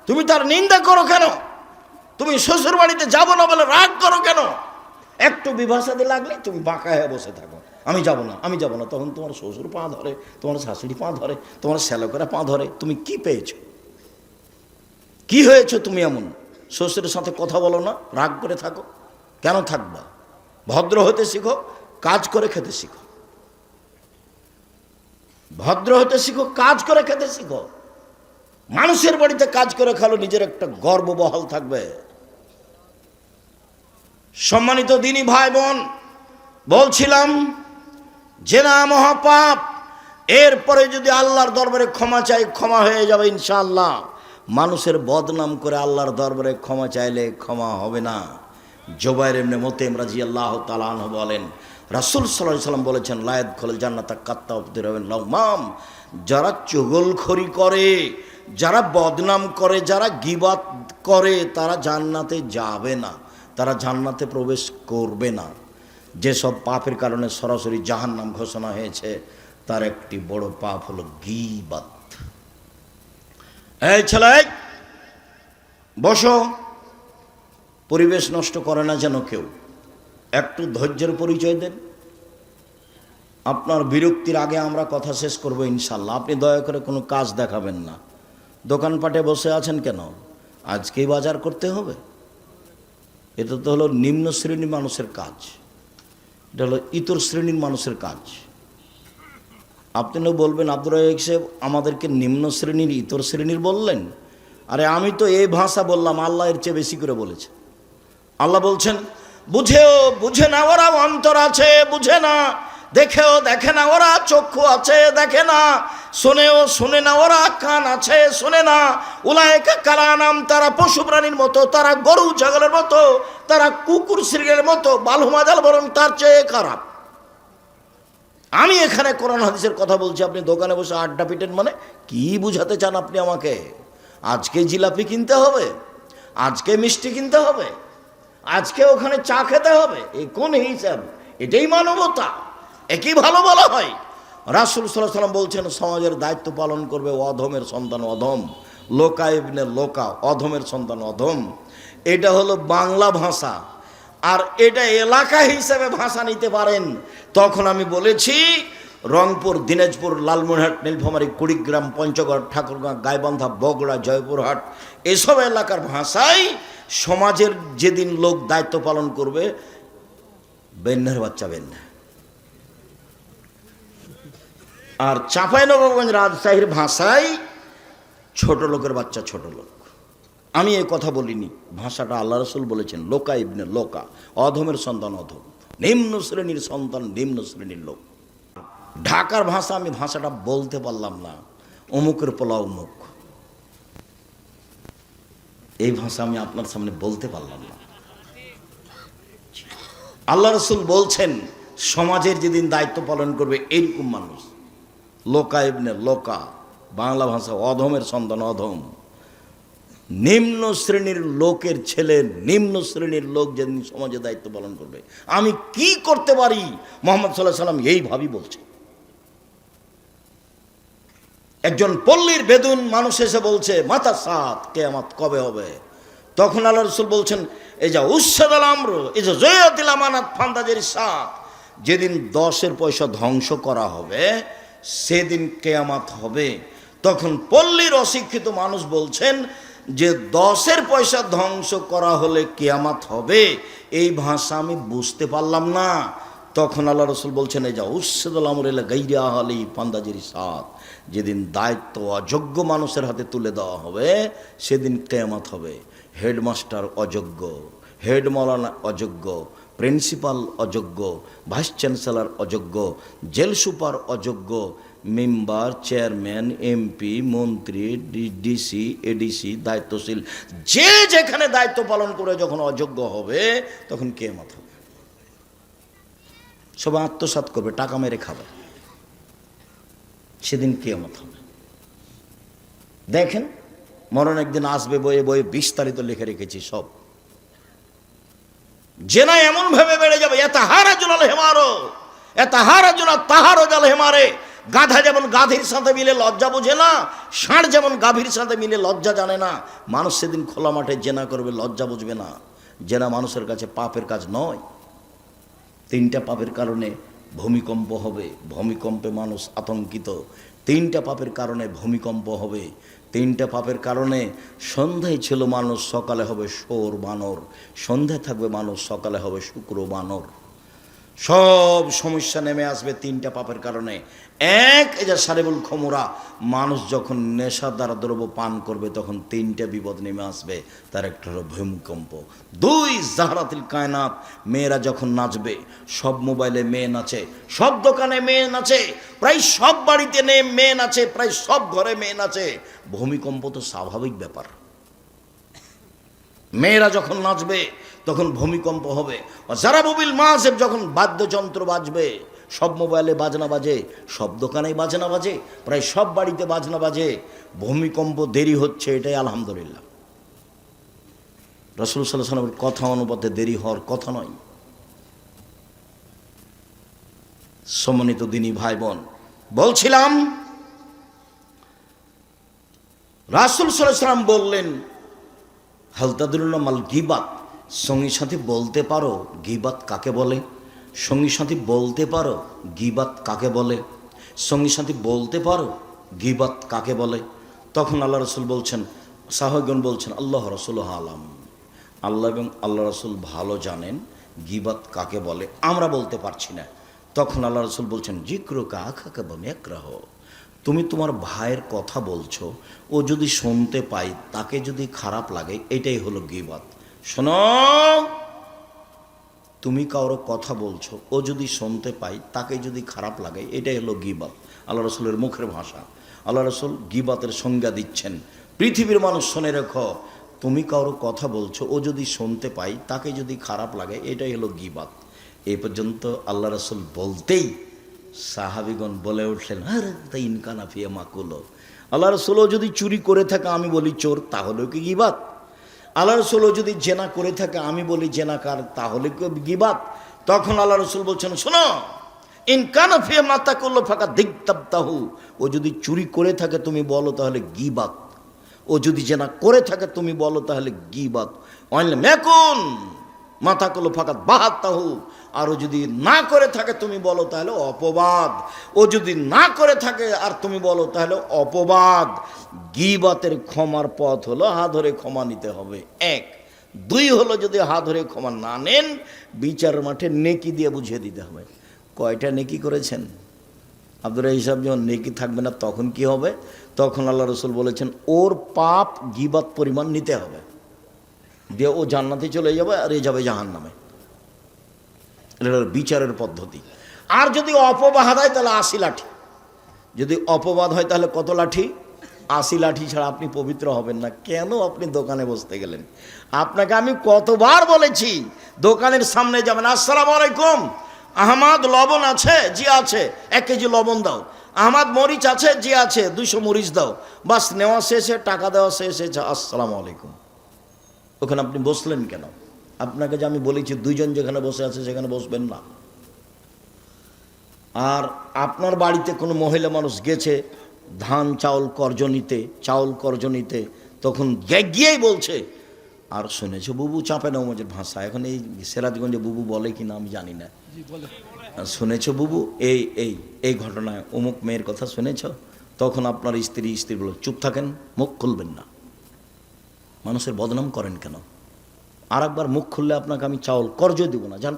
তুমি তার নিন্দা করো কেন? তুমি শ্বশুর বাড়িতে যাবো না বলে রাগ করো কেন? একটু বিভাষাতে লাগলে তুমি বাঁকা হয়ে বসে থাকো, আমি যাব না, আমি যাব না। তখন তোমার শ্বশুর পা ধরে, তোমার শাশুড়ি পা ধরে, তোমার শ্যালকেরা পা ধরে। তুমি কি পেয়েছো? কি হয়েছো তুমি এমন? শ্বশুরের সাথে কথা বলো না, রাগ করে থাকো, কেন থাকবা? ভদ্র হতে শিখো, কাজ করে খেতে শিখো। ভদ্র হতে শিখো, কাজ করে খেতে শিখো। মানুষের বাড়িতে কাজ করে খালো, নিজের একটা গর্ববহাল থাকবে। সম্মানিত দিনী ভাই বোন, বলছিলাম জেনা মহাপাপ। এরপরে যদি আল্লাহর দরবারে ক্ষমা চাই, ক্ষমা হয়ে যাবে ইনশাআল্লাহ। মানুষের বদনাম করে আল্লাহর দরবারে ক্ষমা চাইলে ক্ষমা হবে না। জুবাইর ইবনে মুতাইম রাদিয়াল্লাহু তাআলা আনহু বলেন, রাসূল সাল্লাল্লাহু আলাইহি ওয়াসাল্লাম বলেছেন, লা ইয়াদখুলুল জান্নাতা কাত্তাবুর লাউমাম, যারা চুগলখড়ি করে, যারা বদনাম করে, যারা গীবত করে, তারা জান্নাতে যাবে না, তারা জান্নাতে প্রবেশ করবে না। যেসব পাপের কারণে সরাসরি জাহান্নাম ঘোষণা হয়েছে, তার একটি বড় পাপ হলো গীবত। এই ছেলে বসো, পরিবেশ নষ্ট করে না যেন কেউ। একটু ধৈর্যের পরিচয় দেন। আপনার বিরক্তির আগে আমরা কথা শেষ করব ইনশাল্লাহ। আপনি দয়া করে কোনো কাজ দেখাবেন না। দোকানপাটে বসে আছেন কেন? আজকেই বাজার করতে হবে? এটা তো হলো নিম্ন শ্রেণীর মানুষের কাজ, এটা হলো ইতর শ্রেণীর মানুষের কাজ। আপনিও বলবেন আব্দুর রাজ্জাক সাহেব আমাদেরকে নিম্ন শ্রেণীর ইতর শ্রেণীর বললেন। আরে আমি তো এই ভাষা বললাম, আল্লাহ এর চেয়ে বেশি করে বলেছে। আল্লাহ বলছেন, বুঝেও বুঝে না ওরা অন্তর আছে, বুঝে না। দেখেও দেখে না ওরা চক্ষু আছে, দেখে না। শোনেও শোনে না ওরা কান আছে, শোনে না। উলায়েকা কালানাম, তারা পশু প্রাণীর মতো, তারা গরু ছাগলের মতো, তারা কুকুর শৃগালের মতো, বালুমাজাল বরং তার চেয়ে খারাপ। আমি এখানে কোরআন হাদিসের কথা বলছি, আপনি দোকানে বসে আড্ডা পিটেন। মানে কি বুঝাতে চান আপনি আমাকে? আজকে জিলাপি কিনতে হবে, আজকে মিষ্টি কিনতে হবে, আজকে ওখানে চা খেতে হবে, এই কোন হিসাব? এটাই মানবতা? একই ভালো বলা হয়? রাসূল সাল্লাল্লাহু আলাইহি ওয়াসাল্লাম বলছেন, সমাজের দায়িত্ব পালন করবে অধমের সন্তান অধম, লোকা ইবনে লোকা, অধমের সন্তান অধম। এটা হলো বাংলা ভাষা। আর এটা এলাকা হিসেবে ভাষা নিতে পারেন। তখন আমি বলেছি রংপুর, দিনাজপুর, লালমনিরহাট, নীলফামারী, কুড়িগ্রাম, পঞ্চগড়, ঠাকুরগাঁ, গাইবান্ধা, বগুড়া, জয়পুরহাট, এসব এলাকার ভাষায় সমাজের যেদিন লোক দায়িত্ব পালন করবে, বেন্যার বাচ্চা বেন্যা। আর চাঁপাইনবাবগঞ্জ, রাজশাহীর ভাষায় ছোট লোকের বাচ্চা ছোট লোক। আমি এই কথা বলিনি, ভাষাটা আল্লাহ রাসূল বলেছেন, লোকা ইবনে লোকা, অধমের সন্তান অধম, নিম্ন শ্রেণীর সন্তান নিম্ন শ্রেণীর লোক। ঢাকার ভাষা আমি ভাষাটা বলতে পারলাম না, অমুকের পোলা অমুক, এই ভাষা আমি আপনার সামনে বলতে পারলাম না। আল্লাহ রাসূল বলছেন সমাজের যেদিন দায়িত্ব পালন করবে এইরকম মানুষ, লোকা ইবনে লোকা, বাংলা ভাষা অধমের সন্তান অধম, নিম্ন শ্রেণীর লোকের ছেলে, নিম্ন শ্রেণীর লোক যেদিন সমাজে দায়িত্ব পালন করবে। আমি কি করতে পারি? মুহাম্মদ সাল্লাল্লাহু আলাইহি ওয়াসাল্লাম এইভাবেই বলছে। একজন পল্লীর বেদুন মানুষ এসে বলছে, মাতা সাত, কিয়ামত কবে হবে? তখন আল্লাহ রাসূল বলছেন, এই যা উসাদাল আমর, এই যে জয়াতিল আমানাত ফান্দাজের সাত, যেদিন 10 পয়সা ধ্বংস করা হবে সেদিন কিয়ামত হবে। তখন পল্লীর অশিক্ষিত মানুষ বলছেন যে 10 পয়সা ধ্বংস করা হলে কিয়ামত হবে, এই ভাষা আমি বুঝতে পারলাম না। তখন আল্লাহ রাসূল বলছেন, এই যা উসাদাল আমর ইলা গায়রি আহলি ফান্দাজের সাত, যেদিন দায়িত্ব অযোগ্য মানুষের হাতে তুলে দেওয়া হবে সেদিন কিয়ামত হবে। হেডমাস্টার অযোগ্য, হেড মাওলানা অযোগ্য, প্রিন্সিপাল অযোগ্য, ভাইস চ্যান্সেলর অযোগ্য, জেল সুপার অযোগ্য, মেম্বার, চেয়ারম্যান, এমপি, মন্ত্রী, ডিসি, এডিসি, দায়িত্বশীল যে যেখানে দায়িত্ব পালন করে যখন অযোগ্য হবে তখন কিয়ামত হবে। সব আত্মসাৎ করবে, টাকা মেরে খাবে, সেদিন কিয়ামত হবে। দেখেন, মরণ একদিন আসবে, বইয়ে বইয়ে বিস্তারিত লিখে রেখেছি সব। জেনা এমন ভাবে বেড়ে যাবে, এতাহারা জুলাল হেমারো, এতাহারা জুলা তাহারো জাল হেমারে। গাধা যেমন গাধীর সাথে মিলে লজ্জা বোঝে না, ষাঁড় যেমন গাভীর সাথে মিলে লজ্জা জানে না, মানুষ সেদিন খোলা মাঠে জেনা করবে, লজ্জা বুঝবে না। জেনা মানুষের কাছে পাপের কাজ নয়। 3টা পাপের কারণে ভূমিকম্প হবে, ভূমিকম্পে মানুষ আতঙ্কিত। 3টা পাপের কারণে ভূমিকম্প হবে। 3টা পাপের কারণে সন্ধ্যায় ছিল মানুষ, সকালে হবে শোর বানর। সন্ধ্যায় থাকবে মানুষ, সকালে হবে শুক্র বানর। সব সমস্যা নেমে আসবে 3টা পাপের কারণে। এক, এই যে সারিবুল খমুরা, মানুষ যখন নেশাদার দ্রব্য পান করবে তখন 3টা বিপদ নেমে আসবে। তার একটা হলো ভূমিকম্প। 2, জাহরাতুল কায়নাত, মেয়েরা যখন নাচবে, সব মোবাইলে মেয়ে নাচে, সব দোকানে মেয়ে নাচে, প্রায় সব বাড়িতে মেয়ে নাচে, প্রায় সব ঘরে মেয়ে নাচে। ভূমিকম্প তো স্বাভাবিক ব্যাপার। মেয়েরা যখন নাচবে তখন ভূমিকম্প হবে। জারাবুবিল মাযিব, যখন বাদ্যযন্ত্র বাজবে, সব মোবাইলে বাজনা বাজে, সব দোকানেই বাজনা বাজে, প্রায় সব বাড়িতে বাজনা বাজে। ভূমিকম্প দেরি হচ্ছে, এটাই আলহামদুলিল্লাহ। রাসূল সাল্লাল্লাহু আলাইহি ওয়াসাল্লামের কথা অনুপাতে দেরি হওয়ার কথা নয়। সম্মানিত দিনী ভাই বোন, বলছিলাম রাসূল সাল্লাল্লাহু আলাইহি ওয়াসাল্লাম বললেন, হাল তাদরুনা মাল গীবাত, সঙ্গী সাথী বলতে পারো গীবাত কাকে বলে? সঙ্গী সাথী বলতে পারো গীবাত কাকে বলে? সঙ্গী সাথী বলতে পারো গীবাত কাকে বলে? তখন আল্লাহ রাসূল বলছেন, সাহাবাগণ বলছেন, আল্লাহ রাসূল আলাম, আল্লাহ এবং আল্লাহ রাসূল ভালো জানেন গীবাত কাকে বলে, আমরা বলতে পারছি না। তখন আল্লাহ রাসূল বলছেন, যিকরুকা আখাকা বিমাকরাহ, তুমি তোমার ভাইয়ের কথা বলছো, ও যদি শুনতে পাই, তাকে যদি খারাপ লাগে, এটাই হলো গীবাত। শোনো, তুমি কারো কথা বলছো, ও যদি শুনতে পাই, তাকে যদি খারাপ লাগে, এটাই হলো গীবাত। আল্লাহ রাসূলের মুখের ভাষা। আল্লাহ রাসূল গীবাতের সংজ্ঞা দিচ্ছেন। পৃথিবীর মানুষ শুনে রেখো, তুমি কারো কথা বলছো, ও যদি শুনতে পাই, তাকে যদি খারাপ লাগে, এটাই হলো গীবাত। এই পর্যন্ত আল্লাহ রাসূল বলতেই সাহাবীগণ বলে উঠলেন, আরে তাই ইনকানা ফিয়া মাকুলো, আল্লাহ রাসূল যদি চুরি করে থাকে, আমি বলি চোর, তাহলেও কি গীবাত? আল্লাহ রাসূল যদি জেনা করে থাকে, আমি বলি জেনাকার, তাহলে কি গীবাত? তখন আল্লাহ রাসূল বলছেন, শোনো, ইনকানা ফিয়া মাতাকুল্লো ফাঁকা দিগতাবতাহু, ও যদি চুরি করে থাকে তুমি বলো, তাহলে গীবাত। ও যদি জেনা করে থাকে তুমি বলো, তাহলে গীবাত। অইল মেকুন মাতাকুল্লো ফাঁকা বাহাত্তাহু, আর ও যদি না করে থাকে তুমি বলো, তাহলে অপবাদ। ও যদি না করে থাকে আর তুমি বলো, তাহলে অপবাদ। গীবাতের ক্ষমার পথ হলো হাত ধরে ক্ষমা নিতে হবে, 1। 2 হলো, যদি হাত ধরে ক্ষমা না নেন, বিচার মাঠে নেকি দিয়ে বুঝিয়ে দিতে হবে। কয়টা নেকি করেছেন? আব্দুর হিসাব যখন নেকি থাকবে না, তখন কি হবে? তখন আল্লাহ রাসূল বলেছেন, ওর পাপ গীবাত পরিমাণ নিতে হবে, দিয়ে ও জান্নাতে চলে যাবে আর এ যাবে জাহান্নামে। এটা বিচারের পদ্ধতি। আর যদি অপবাদ হয় তাহলে 80 লাঠি। যদি অপবাদ হয় তাহলে কত লাঠি? 80 লাঠি ছাড়া আপনি পবিত্র হবেন না। কেন আপনি দোকানে বসতে গেলেন? আপনাকে আমি কতবার বলেছি, দোকানের সামনে যাবেন, আসসালামু আলাইকুম, আহমদ লবণ আছে? জি আছে, 1 কেজি লবণ দাও। আহমদ মরিচ আছে? জি আছে, 200 মরিচ দাও। বাস নেওয়া শেষে, টাকা দেওয়া শেষে, আসসালামু আলাইকুম। ওখানে আপনি বসলেন কেন? আপনাকে যে আমি বলেছি 2 জন যেখানে বসে আছে সেখানে বসবেন না। আর আপনার বাড়িতে কোনো মহিলা মানুষ গেছে, ধান চাউল কর্জনিতে তখন গিয়েই বলছে, আর শুনেছো বুবু চাঁপে নওমজের ভাষা, এখন এই সিরাজগঞ্জে বুবু বলে কি না আমি জানি না, শুনেছো বুবু এই এই এই ঘটনায় অমুক মেয়ের কথা শুনেছ? তখন আপনার স্ত্রী বলে, চুপ থাকেন, মুখ খুলবেন না, মানুষের বদনাম করেন কেন? আর একবার মুখ খুললে আপনাকে আমি চাউল কর্জ দিব না, জান।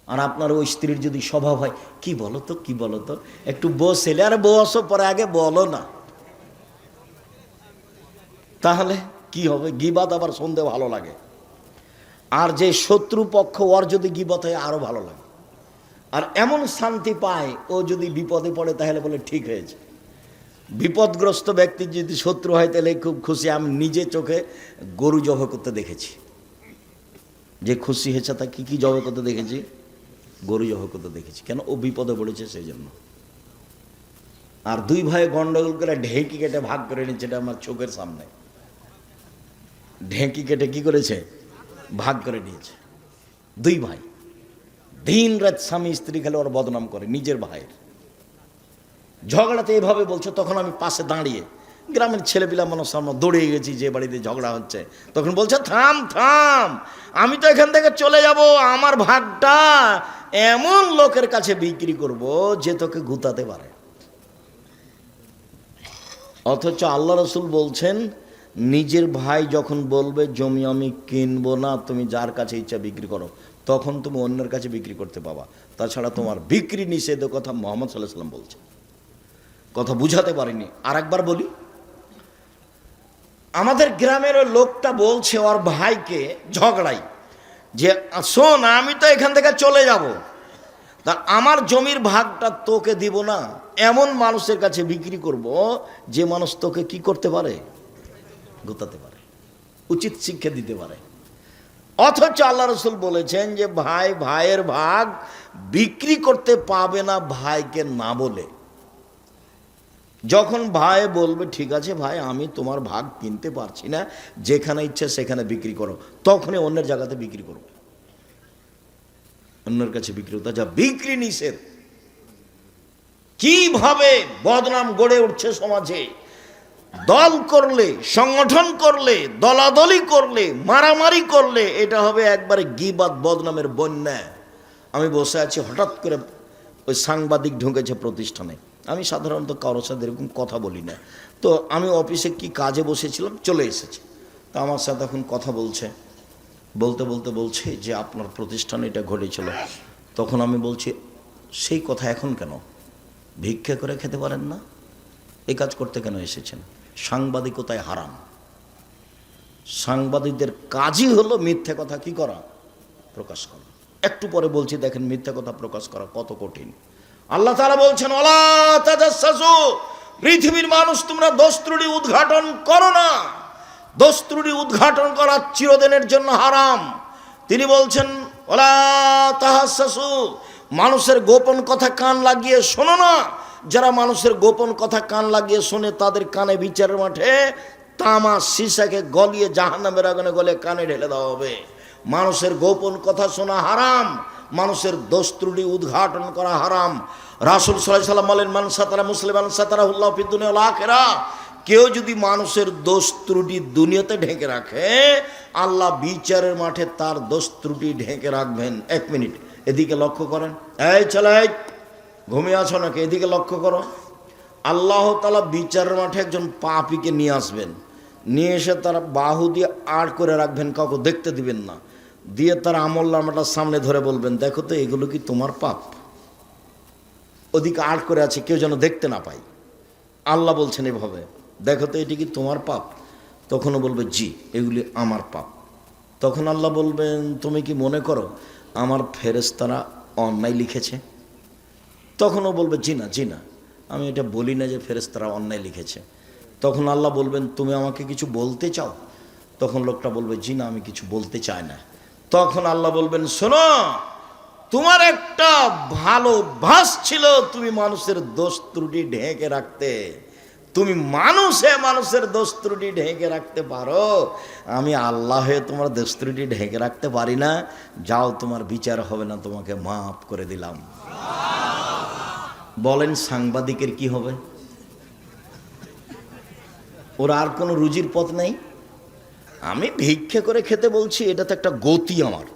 আর আপনার ওই স্ত্রীর যদি স্বভাব হয়, কি বলো তো একটু বসেলে, আরে বসো, পরে আগে বলো না, তাহলে কি হবে? গীবত আবার শুনতে ভালো লাগে, আর যে শত্রু পক্ষ ওর যদি গীবত হয় আরো ভালো লাগে, আর এমন শান্তি পায় ও যদি বিপদে পড়ে তাহলে বলে ঠিক হয়েছে। বিপদগ্রস্ত ব্যক্তি যদি শত্রু হয় তাহলে খুব খুশি। আমি নিজে চোখে গরু জব করতে দেখেছি, যে খুশি হয়েছে তা কি জব করতে দেখেছি, গরু জব করতে দেখেছি। কেন? ও বিপদে পড়েছে সেই জন্য। আর দুই ভাই গন্ডগোল করে ঢেঁকি কেটে ভাগ করে নিচ্ছে, এটা আমার চোখের সামনে। ঢেঁকি কেটে কি করেছে? ভাগ করে নিয়েছে। দুই ভাই দিন রাত স্বামী স্ত্রী খেলে ওর বদনাম করে নিজের ভাইয়ের। ঝগড়াতে এভাবে বলছে, তখন আমি পাশে দাঁড়িয়ে, গ্রামের ছেলেপিলা মানুষ আমরা দৌড়ে গেছি যে বাড়িতে ঝগড়া হচ্ছে, তখন বলছে থাম থাম, আমি তো এখান থেকে চলে যাব, আমার ভাগটা এমন লোকের কাছে বিক্রি করব যে তোকে গুতাতে পারে। অথচ আল্লাহ রসুল বলছেন, নিজের ভাই যখন বলবে জমি আমি কিনবো না, তুমি যার কাছে ইচ্ছা বিক্রি করো, তখন তুমি অন্যের কাছে বিক্রি করতে পাবা, তাছাড়া তোমার বিক্রি নিষেধ, কথা মুহাম্মদ সাল্লাল্লাহু আলাইহি ওয়াসাল্লাম বলছে। কথা বুঝাতে পারিনি, আর একবার বলি। আমাদের গ্রামের ওই লোকটা বলছে ওর ভাইকে ঝগড়াই, যে শোন আমি তো এখান থেকে চলে যাব, তা আমার জমির ভাগটা তোকে দিব না, এমন মানুষের কাছে বিক্রি করব যে মানুষ তোকে কি করতে পারে? গোতাতে পারে, উচিত শিক্ষা দিতে পারে। অথচ আল্লাহ রসুল বলেছেন যে ভাই ভাইয়ের ভাগ বিক্রি করতে পাবে না ভাইকে না বলে। যখন ভাই বলবে ঠিক আছে ভাই আমি তোমার ভাগ কিনতে পারছি না, যেখানে ইচ্ছে সেখানে বিক্রি করো, তখনই অন্যের জায়গাতে বিক্রি করো, অন্যের কাছে বিক্রি হতো, যা বিক্রি নিষেধ। কিভাবে বদনাম গড়ে উঠছে সমাজে! দল করলে, সংগঠন করলে, দলাদলি করলে, মারামারি করলে এটা হবে একবারে গীবত বদনামের বন্যা। আমি বসে আছি, হঠাৎ করে ওই সাংবাদিক ঢুকেছে প্রতিষ্ঠানে। আমি সাধারণত কারোর সাথে এরকম কথা বলি না, তো আমি অফিসে কি কাজে বসেছিলাম, চলে এসেছি। তো আমার সাথে এখন কথা বলছে, বলতে বলতে বলছে যে আপনার প্রতিষ্ঠানে এটা ঘটেছিল। তখন আমি বলছি সেই কথা এখন কেন? ভিক্ষা করে খেতে পারেন না? এই কাজ করতে কেন এসেছেন? সাংবাদিকতায় হারাম। সাংবাদিকদের কাজই হলো মিথ্যে কথা কি করা? প্রকাশ করা। একটু পরে বলছি দেখেন মিথ্যে কথা প্রকাশ করা কত কঠিন। আল্লাহ তাআলা বলছেন ওয়ালা তাজাসসু, পৃথিবীর মানুষ তোমরা দোষ ত্রুটি উদ্ঘাটন করো না। দোষ ত্রুটি উদ্ঘাটন করা চিরদিনের জন্য হারাম। তিনি বলছেন ওয়ালা তাহাসসু, মানুষের গোপন কথা কান লাগিয়ে শোনো না। যারা মানুষের গোপন কথা কান লাগিয়ে শোনে তাদের কানে বিচারের মাঠে তামা সীসাকে গলিয়ে জাহান্নামের আগুনে গলে কানে ঢেলে দেওয়া হবে। মানুষের গোপন কথা শোনা হারাম, মানুষের দোষ ত্রুটি উদ্ঘাটন করা হারাম। রাসূল সাল্লাল্লাহু আলাইহি ওয়াসাল্লাম বলেন মান সাতারা মুসলিমান সাতারাহুল্লাহু ফিদ দুনিয়া ওয়াল আখিরাহ, কেউ যদি মানুষের দোষ ত্রুটি দুনিয়াতে ঢেকে রাখে, আল্লাহ বিচারের মাঠে তার দোষ ত্রুটি ঢেকে রাখবেন। এক মিনিট এদিকে লক্ষ্য করেন, এই ছেলে ঘুমিয়ে আছো নাকি? এদিকে লক্ষ্য করো। আল্লাহ তাআলা বিচারের মাঠে একজন পাপীকে নিয়ে আসবেন, নিয়ে এসে তার বাহু দিয়ে আড় করে রাখবেন, কাউকে দেখতে দিবেন না, দিয়ে তার আমলনামাটা সামনে ধরে বলবেন দেখো তো এগুলো কি তোমার পাপ? ওদিকে আড় করে আছে কেউ যেন দেখতে না পায়। আল্লাহ বলছেন এভাবে, দেখো তো এটি কি তোমার পাপ? তখনও বলবে জি এগুলি আমার পাপ। তখন আল্লাহ বলবেন তুমি কি মনে করো আমার ফেরেশতারা অন্যায় লিখেছে? তখনও বলবে জি না আমি এটা বলি না যে ফেরেশতারা অন্যায় লিখেছে। তখন আল্লাহ বলবেন তুমি আমাকে কিছু বলতে চাও? তখন লোকটা বলবে জি না আমি কিছু বলতে চাই না। তখন আল্লাহ বলবেন শোনো, তোমার একটা ভালো অভ্যাস ছিল, তুমি মানুষের দোষ ত্রুটি ঢেকে রাখতে। তুমি মানুষের দোষ ত্রুটি ঢেকে রাখতে পারো, আমি আল্লাহ হয়ে তোমার দোষ ত্রুটি ঢেকে রাখতে পারি না। যাও তোমার বিচার হবে না, তোমাকে মাফ করে দিলাম। বলেন সাংবাদিকের কি হবে? ওর আর কোনো রুজির পথ নেই। আমি ভিক্ষে করে খেতে বলছি, এটা তো একটা গতি আমার,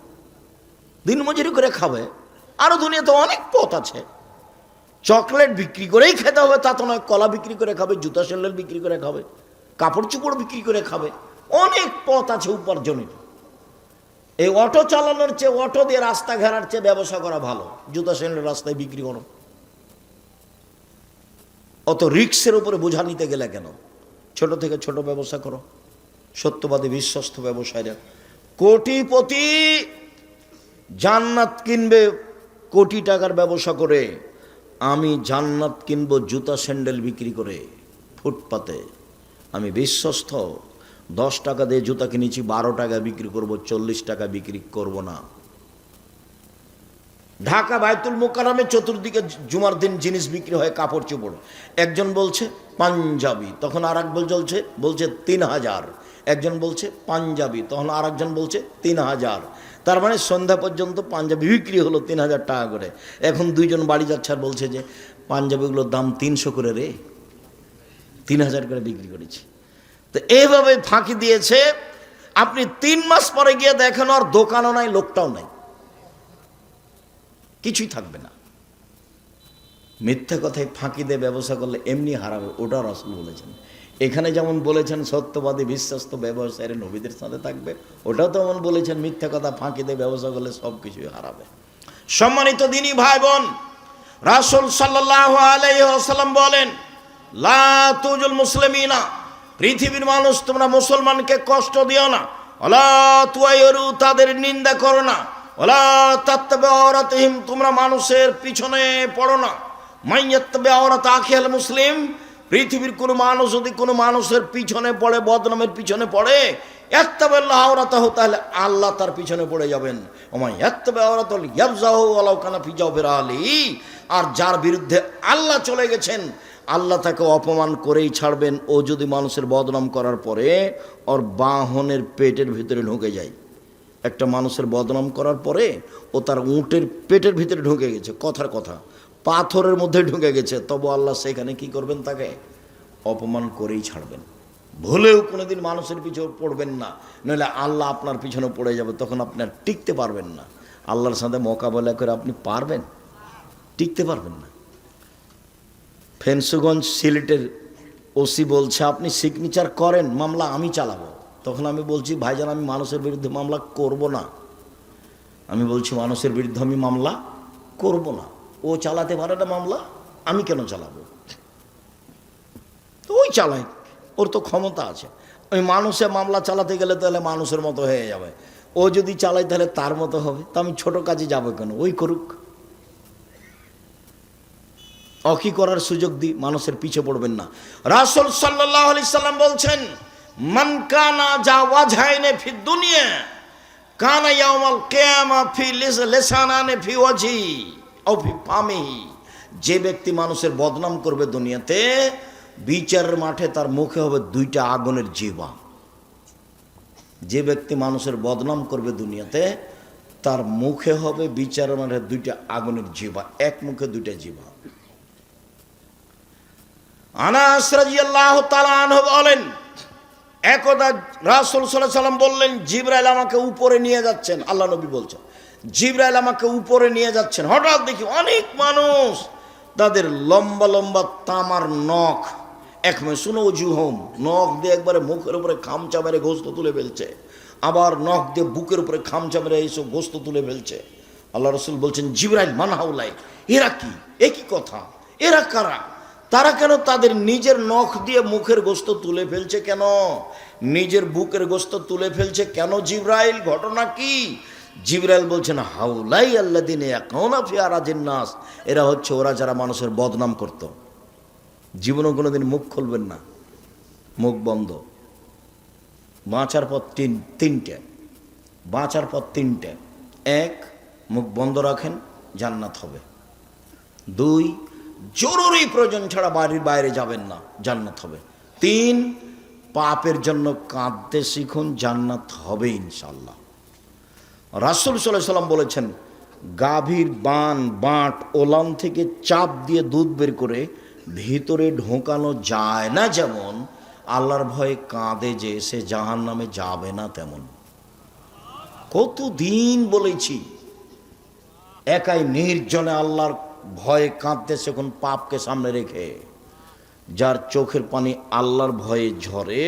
দিনমজুরি করে খাবে। আরও দুনিয়াতে অনেক পথ আছে। চকলেট বিক্রি করেই খেতে হবে তা তো নয়, কলা বিক্রি করে খাবে, জুতা স্যান্ডেল বিক্রি করে খাবে, কাপড় চোপড় বিক্রি করে খাবে, অনেক পথ আছে উপার্জনের। এই অটো চালানোর চেয়ে, অটো দিয়ে রাস্তা ঘেরার চেয়ে ব্যবসা করা ভালো। জুতা স্যান্ডেল রাস্তায় বিক্রি করো, অত রিক্সের উপরে বোঝা নিতে গেলে কেন? ছোট থেকে ছোট ব্যবসা করো। সত্যবাদী বিশ্বস্ত ব্যবসায়ীরা কোটিপতি, জান্নাত কিনবে কোটি টাকার ব্যবসা করে। আমি জান্নাত কিনবো জুতা স্যান্ডেল বিক্রি করে ফুটপাতে। আমি বিশ্বস্ত, 10 টাকা দিয়ে জুতা কিনেছি, 12 টাকা বিক্রি করব, 40 টাকা বিক্রি করব না। ঢাকা বায়তুল মোকাররমে চতুর্দিকে জুমার দিন জিনিস বিক্রি হয়, কাপড় চোপড়। একজন বলছে পাঞ্জাবি, তখন আর একজন বলছে 3000। একজন বলছে পাঞ্জাবি, তখন আর একজন বলছে 3000। তার মানে সন্ধ্যা পর্যন্ত পাঞ্জাবি বিক্রি হলো 3000 টাকা করে। এখন দুইজন বাড়ি যাচ্ছে আর বলছে যে পাঞ্জাবিগুলোর দাম 300 করে রে, 3000 করে বিক্রি করেছি। তো এইভাবে ফাঁকি দিয়েছে। আপনি 3 মাস পরে গিয়ে দেখেন আর দোকানও নাই, লোকটাও নাই, কিছুই থাকবে না। মিথ্যা কথায় ফাঁকি দিয়ে ব্যবসা করলে এমনি হারাবে, ওটা রাসূল বলেছেন। এখানে যেমন বলেছেন সত্যবাদী বিশ্বস্ত ব্যবসায়ীরা নবীদের সাথে থাকবে, ওটাও তো এমন বলেছেন মিথ্যা কথা ফাঁকি দিয়ে ব্যবসা করলে সব কিছুই হারাবে। সম্মানিত দিনী ভাই বোন, রাসূল সাল্লাল্লাহু আলাইহি ওয়াসাল্লাম বলেন, লা তুজুল মুসলিমিনা, পৃথিবীর মানুষ তোমরা মুসলমানকে কষ্ট দিও না। ওয়ালা তুয়াইরু, তাদের নিন্দা করো না। ওয়ালা তাত্তাবিউ আওরাতিহিম, তোমরা মানুষের পিছনে পড়ো না। মাইয়াত্তাবিউ আওরাত আখিল মুসলিম, পৃথিবীর কোনো মানুষ যদি কোনো মানুষের পিছনে পড়ে, বদনামের পিছনে পড়ে, ইয়াত্তাবিল্লাহ আওরাতাহু, তাহলে আল্লাহ তার পিছনে পড়ে যাবেন। ওমাই ইয়াত্তাবিউ আওরাতাল ইয়াবজাহু ওয়ালাউ কানা ফি জাওফির আলী, আর যার বিরুদ্ধে আল্লাহ চলে গেছেন, আল্লাহ তাকে অপমান করেই ছাড়বেন। ও যদি মানুষের বদনাম করার পরে ওর বাহনের পেটের ভিতরে ঢুকে যায়, একটা মানুষের বদনাম করার পরে ও তার উটের পেটের ভিতরে ঢুকে গেছে, কথার কথা পাথরের মধ্যে ঢুকে গেছে, তবু আল্লাহ সেখানে কি করবেন? তাকে অপমান করেই ছাড়বেন। ভুলেও কোনোদিন মানুষের পিছনে পড়বেন না, নইলে আল্লাহ আপনার পিছনে পড়ে যাবে, তখন আপনি আর টিকতে পারবেন না। আল্লাহর সাথে মোকাবেলা করে আপনি পারবেন? টিকতে পারবেন না। ফেন্সুগঞ্জ সিলেটের ওসি বলছে আপনি সিগনেচার করেন, মামলা আমি চালাবো। তখন আমি বলছি ভাইজান, আমি মানুষের বিরুদ্ধে মামলা করব না। আমি বলছি মানুষের বিরুদ্ধে আমি মামলা করব না। ও চালাতে পারে না মামলা, আমি কেন চালাবো? তো ওই চালাই, ওর তো ক্ষমতা আছে। ওই মানুষের মামলা চালাতে গেলে তাহলে মানুষের মতো হয়ে যাবে, ও যদি চালায় তাহলে তার মতো হবে। তো আমি ছোট কাজে যাবো কেন? ওই করুক। অকি করার সুযোগ দিই, মানুষের পিছে পড়বেন না। রাসূল সাল্লাল্লাহু আলাইহি সাল্লাম বলছেন, মান কানা জাওয়াজহাইনে ফি দুনিয়া কানা ইয়াউমাল কিয়ামা ফি লিসানানে ফি ওয়াজহি আও ফি ফামিহি, যে ব্যক্তি মানুষের বদনাম করবে দুনিয়াতে, বিচারের মাঠে তার মুখে হবে 2টা আগুনের জিহ্বা। যে ব্যক্তি মানুষের বদনাম করবে দুনিয়াতে, তার মুখে হবে বিচারের মাঠে 2টা আগুনের জিহ্বা, এক মুখে 2টা জিহ্বা। আনাস রাদিয়াল্লাহু তাআলা আনহু বলেন, একদা রাসূল সাল্লাল্লাহু আলাইহি সাল্লাম বললেন, জিবরাইল আমাকে উপরে নিয়ে যাচ্ছেন। আল্লাহ নবী বলছেন, জিবরাইল আমাকে উপরে নিয়ে যাচ্ছেন। হঠাৎ দেখি অনেক মানুষ, তাদের লম্বা লম্বা তামার নখ, একমে শুনো জুহম, নখ দিয়ে একবারে মুখের উপরে খামচা মেরে গোস্ত তুলে ফেলছে, আবার নখ দিয়ে বুকের উপরে খামচা মেরে এইসব গোস্ত তুলে ফেলছে। আল্লাহ রাসূল বলছেন, জিবরাইল মান হাউলাই, এরা কি? একই কথা, এরা কারা? তারা কেন তাদের নিজের নখ দিয়ে মুখের গোস্ত তুলে ফেলছে? কেন নিজের বুকের গোস্ত তুলে ফেলছে কেন জিবরাইল? ঘটনা কি? জিবরাইল বলছেন, হাউলাই আল্লাযিনা ইয়াকুনা ফি আরাজিন নাস, এরা হচ্ছে ওরা যারা মানুষের বদনাম করত। জীবনও কোনোদিন মুখ খুলবেন না, মুখ বন্ধ। বাঁচার পথ তিনটে, বাঁচার পথ তিনটে। 1, মুখ বন্ধ রাখেন, জান্নাত হবে। 2, জরুরি প্রয়োজন ছাড়া বাড়ির বাইরে যাবেন না, জান্নাত হবে। 3, পাপের জন্য কাঁদতে শিখুন, জান্নাত হবে ইনশাল্লাহ। রাসূল সাল্লাল্লাহু আলাইহি সাল্লাম বলেছেন, গাভীর বাঁট ওলান থেকে চাপ দিয়ে দুধ বের করে ভিতরে ঢোকানো যায় না, যেমন আল্লাহর ভয়ে কাঁদে যে সে জাহান্নামে যাবে না তেমন। কতদিন বলেছি, একাই নির্জনে আল্লাহর ভয়ে কাঁদতেছে কোন পাপকে সামনে রেখে। যার চোখের পানি আল্লাহর ভয়ে ঝরে,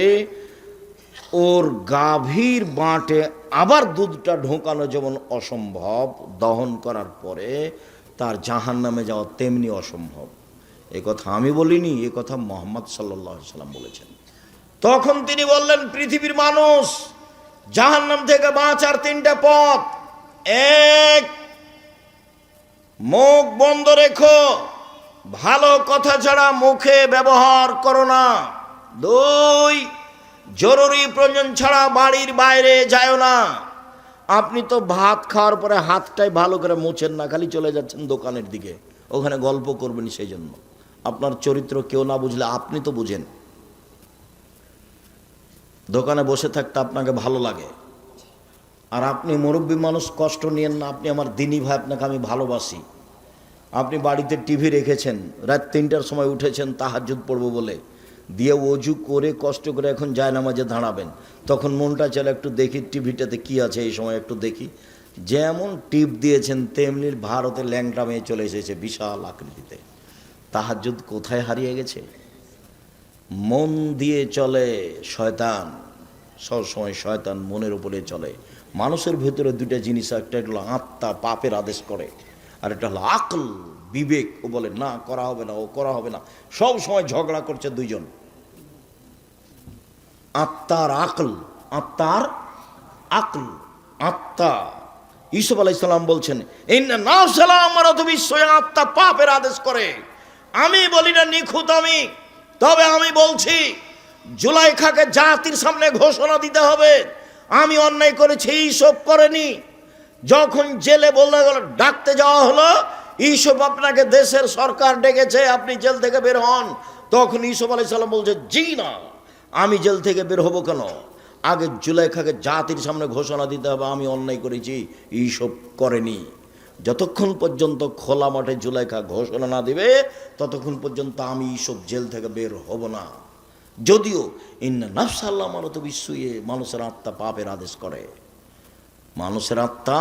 ওর গাভীর বাঁটে আবার দুধটা ঢোকানো যেমন অসম্ভব, দহন করার পরে তার জাহান্নামে যাওয়া তেমনি অসম্ভব। এ কথা আমি বলিনি, এ কথা মুহাম্মদ সাল্লাল্লাহু আলাইহি সাল্লাম বলেছেন। তখন তিনি বললেন, পৃথিবীর মানুষ, জাহান্নাম থেকে বাঁচার তিনটা পথ। এক, মুখ বন্ধ রেখো, ভালো কথা ছাড়া মুখে ব্যবহার করো না। দুই, জরুরি প্রয়োজন ছাড়া বাড়ির বাইরে যাও না। আপনি তো ভাত খাওয়ার পরে হাতটাই ভালো করে মুছেন না, খালি চলে যাচ্ছেন দোকানের দিকে, ওখানে গল্প করবেন। সেই জন্য আপনার চরিত্র কেউ না বুঝলে আপনি তো বুঝেন। দোকানে বসে থাকতে আপনাকে ভালো লাগে, আর আপনি মুরব্বী মানুষ, কষ্ট নিয়েন না। আপনি আমার দিনী ভাই, আপনাকে আমি ভালোবাসি। আপনি বাড়িতে টিভি রেখেছেন, রাত 3টার সময় উঠেছেন তাহাজ্জুদ পড়বো বলে, দিয়ে অজু করে কষ্ট করে এখন জায়নামাজে দাঁড়াবেন। তখন মনটা চলে একটু দেখি টিভিটাতে কি আছে, এই সময় একটু দেখি। যেমন টিপ দিয়েছেন তেমনি ভারতের ল্যাংটা মেয়ে চলে এসেছে বিশাল আকৃতিতে। তাহাজ্জুদ কোথায় হারিয়ে গেছে? মন দিয়ে চলে শয়তান, সবসময় শয়তান মনের উপরে চলে। মানুষের ভেতরে দুইটা জিনিস, একটা হলো আত্মা, পাপের আদেশ করে, আর একটা হলো আকল, বিবেক। ও বলে না, করা হবে না, ও করা হবে না। সব সময় ঝগড়া করছে দুইজন, আত্মার আকল, আত্মার আকল, আত্মা। ইউসুফ আলাইহিস সালাম বলছেন, ইন্না নাফসালা আমারাতু বিসসুই, আত্মা পাপের আদেশ করে। আমি বলি না নিখুঁত আমি, তবে আমি বলছি জুলাইখাকে জাতির সামনে ঘোষণা দিতে হবে আমি অন্যায় করেছি, ইউসুফ করেনি। যখন জেলে বলা গেল, ডাকতে যাওয়া হলো, ইউসুফ আপনাকে দেশের সরকার ডেকেছে, আপনি জেল থেকে বের হন। তখন ইউসুফ আলাইহিস সালাম বলছে, জি না, আমি জেল থেকে বের হব কেন? আগে জুলাইখাকে জাতির সামনে ঘোষণা দিতে হবে আমি অন্যায় করেছি, ইউসুফ করেনি। যতক্ষণ পর্যন্ত খোলা মাঠে জুলাইখা ঘোষণা না দিবে, ততক্ষণ পর্যন্ত আমি ইউসুফ জেল থেকে বের হব না। যদিও ইন্না নাফসা আমারাতু বিসসুই, মানুষের আত্মা পাপের আদেশ করে, মানুষের আত্মা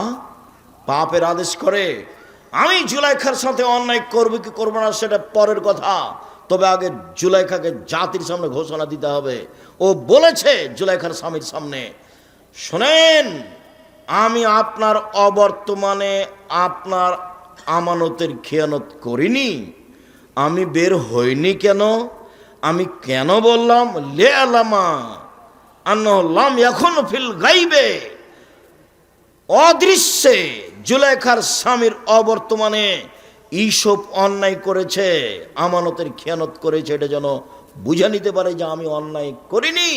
পাপের আদেশ করে। আমি জুলাইখার সাথে অন্যায় করবো কি করবো না সেটা পরের কথা, তবে আগে জুলাইখাকে জাতির সামনে ঘোষণা দিতে হবে। ও বলেছে জুলাইখার স্বামীর সামনে, শোনেন, আমি আপনার অবর্তমানে আপনার আমানতের খেয়ানত করিনি। আমি বের হইনি কেন? আমি কেন বললাম লে আলামা আন্নাহু লাম ইয়াকুন ফিল গাইবে, অদৃশ্যে জুলাইখার স্বামীর অবর্তমানে ইউসুফ অন্যায় করেছে, আমানতের খেয়ানত করেছে, এটা যেন বুঝে নিতে পারে যে আমি অন্যায় করিনি,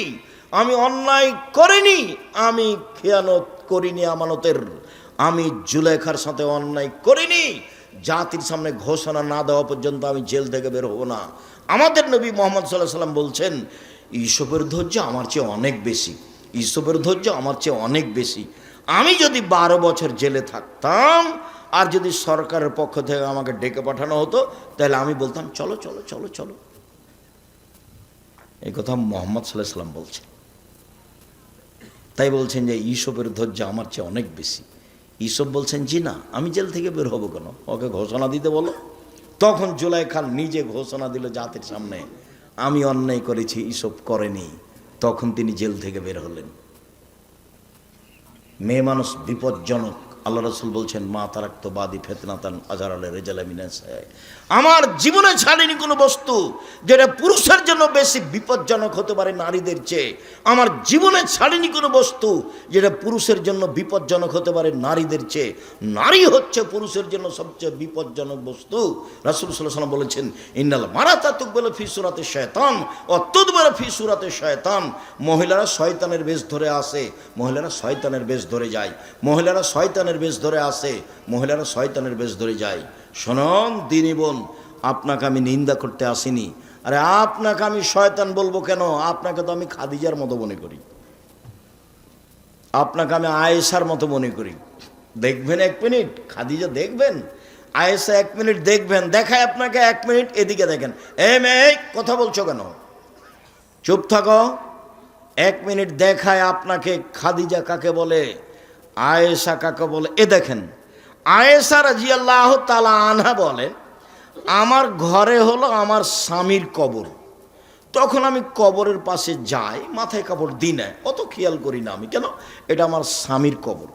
আমি অন্যায় করিনি, আমি খেয়ানত করিনি আমানতের, আমি জুলাইখার সাথে অন্যায় করিনি। জাতির সামনে ঘোষণা না দেওয়া পর্যন্ত আমি জেল থেকে বের হব না। আমাদের নবী মুহাম্মদ সাল্লাল্লাহু আলাইহি সাল্লাম বলছেন, ইউসুফের ধৈর্য আমার চেয়ে অনেক বেশি, ইউসুফের ধৈর্য আমার চেয়ে অনেক বেশি। আমি যদি 12 বছর জেলে থাকতাম, আর যদি সরকারের পক্ষ থেকে আমাকে ডেকে পাঠানো হতো, তাহলে আমি বলতাম চলো চলো চলো চলো। এই কথা মুহাম্মদ সাল্লাল্লাহু আলাইহি সাল্লাম বলছেন। তাই বলছেন যে ইউসুফের ধৈর্য আমার চেয়ে অনেক বেশি। ইউসুফ বলছেন, জি না, আমি জেল থেকে বের হবো কেন, ওকে ঘোষণা দিতে বলো। তখন জুলাইখা নিজে ঘোষণা দিল জাতির সামনে, আমি অন্যায় করেছি, ইউসুফ করেনি। তখন তিনি জেল থেকে বের হলেন। মেয়ে মানুষ বিপজ্জনক। আল্লাহ রাসূল বলছেন, মা তারাক্তু বাদি ফিতনাতান আযারা রিজালা মিনাস, আমার জীবনে ছাড়িনি কোনো বস্তু যেটা পুরুষের জন্য বেশি বিপজ্জনক হতে পারে নারীদের চেয়ে। আমার জীবনে ছাড়িনি কোনো বস্তু যেটা পুরুষের জন্য বিপজ্জনক হতে পারে নারীদের চেয়ে। নারী হচ্ছে পুরুষের জন্য সবচেয়ে বিপজ্জনক বস্তু। রাসূল সাল্লাল্লাহু আলাইহি ওয়াসাল্লাম বলেছেন, ইন্নাল মারাতা তুকবালু ফি সূরাতি শায়তান ওয়া তুদবারু ফি সূরাতি শায়তান। মহিলারা শয়তানের বেশ ধরে আসে, মহিলারা শয়তানের বেশ ধরে যায়, মহিলারা শয়তানের বেশ ধরে আসে, মহিলারা শয়তানের বেশ ধরে যায়। শোনন দিনী বোন, আপনাকে আমি নিন্দা করতে আসিনি। আরে আপনাকে আমি শয়তান বলবো কেন? আপনাকে তো আমি খাদিজার মতো মনে করি, আপনাকে আমি আয়েশার মতো মনে করি। দেখবেন 1 মিনিট খাদিজা দেখবেন, আয়েশা 1 মিনিট দেখবেন, দেখায় আপনাকে 1 মিনিট, এদিকে দেখেন। এই মেয়ে কথা বলছো কেন? চুপ থাকো, 1 মিনিট দেখায় আপনাকে খাদিজা কাকে বলে, আয়েশা কাকে বলে। এ দেখেন, আয়েশা রাদিয়াল্লাহু তাআলা আনহা বলেন, আমার ঘরে হলো আমার স্বামীর কবর। তখন আমি কবরের পাশে যাই, মাথায় কাপড় দিই না, অত খেয়াল করি না আমি, কেন এটা আমার স্বামীর কবর।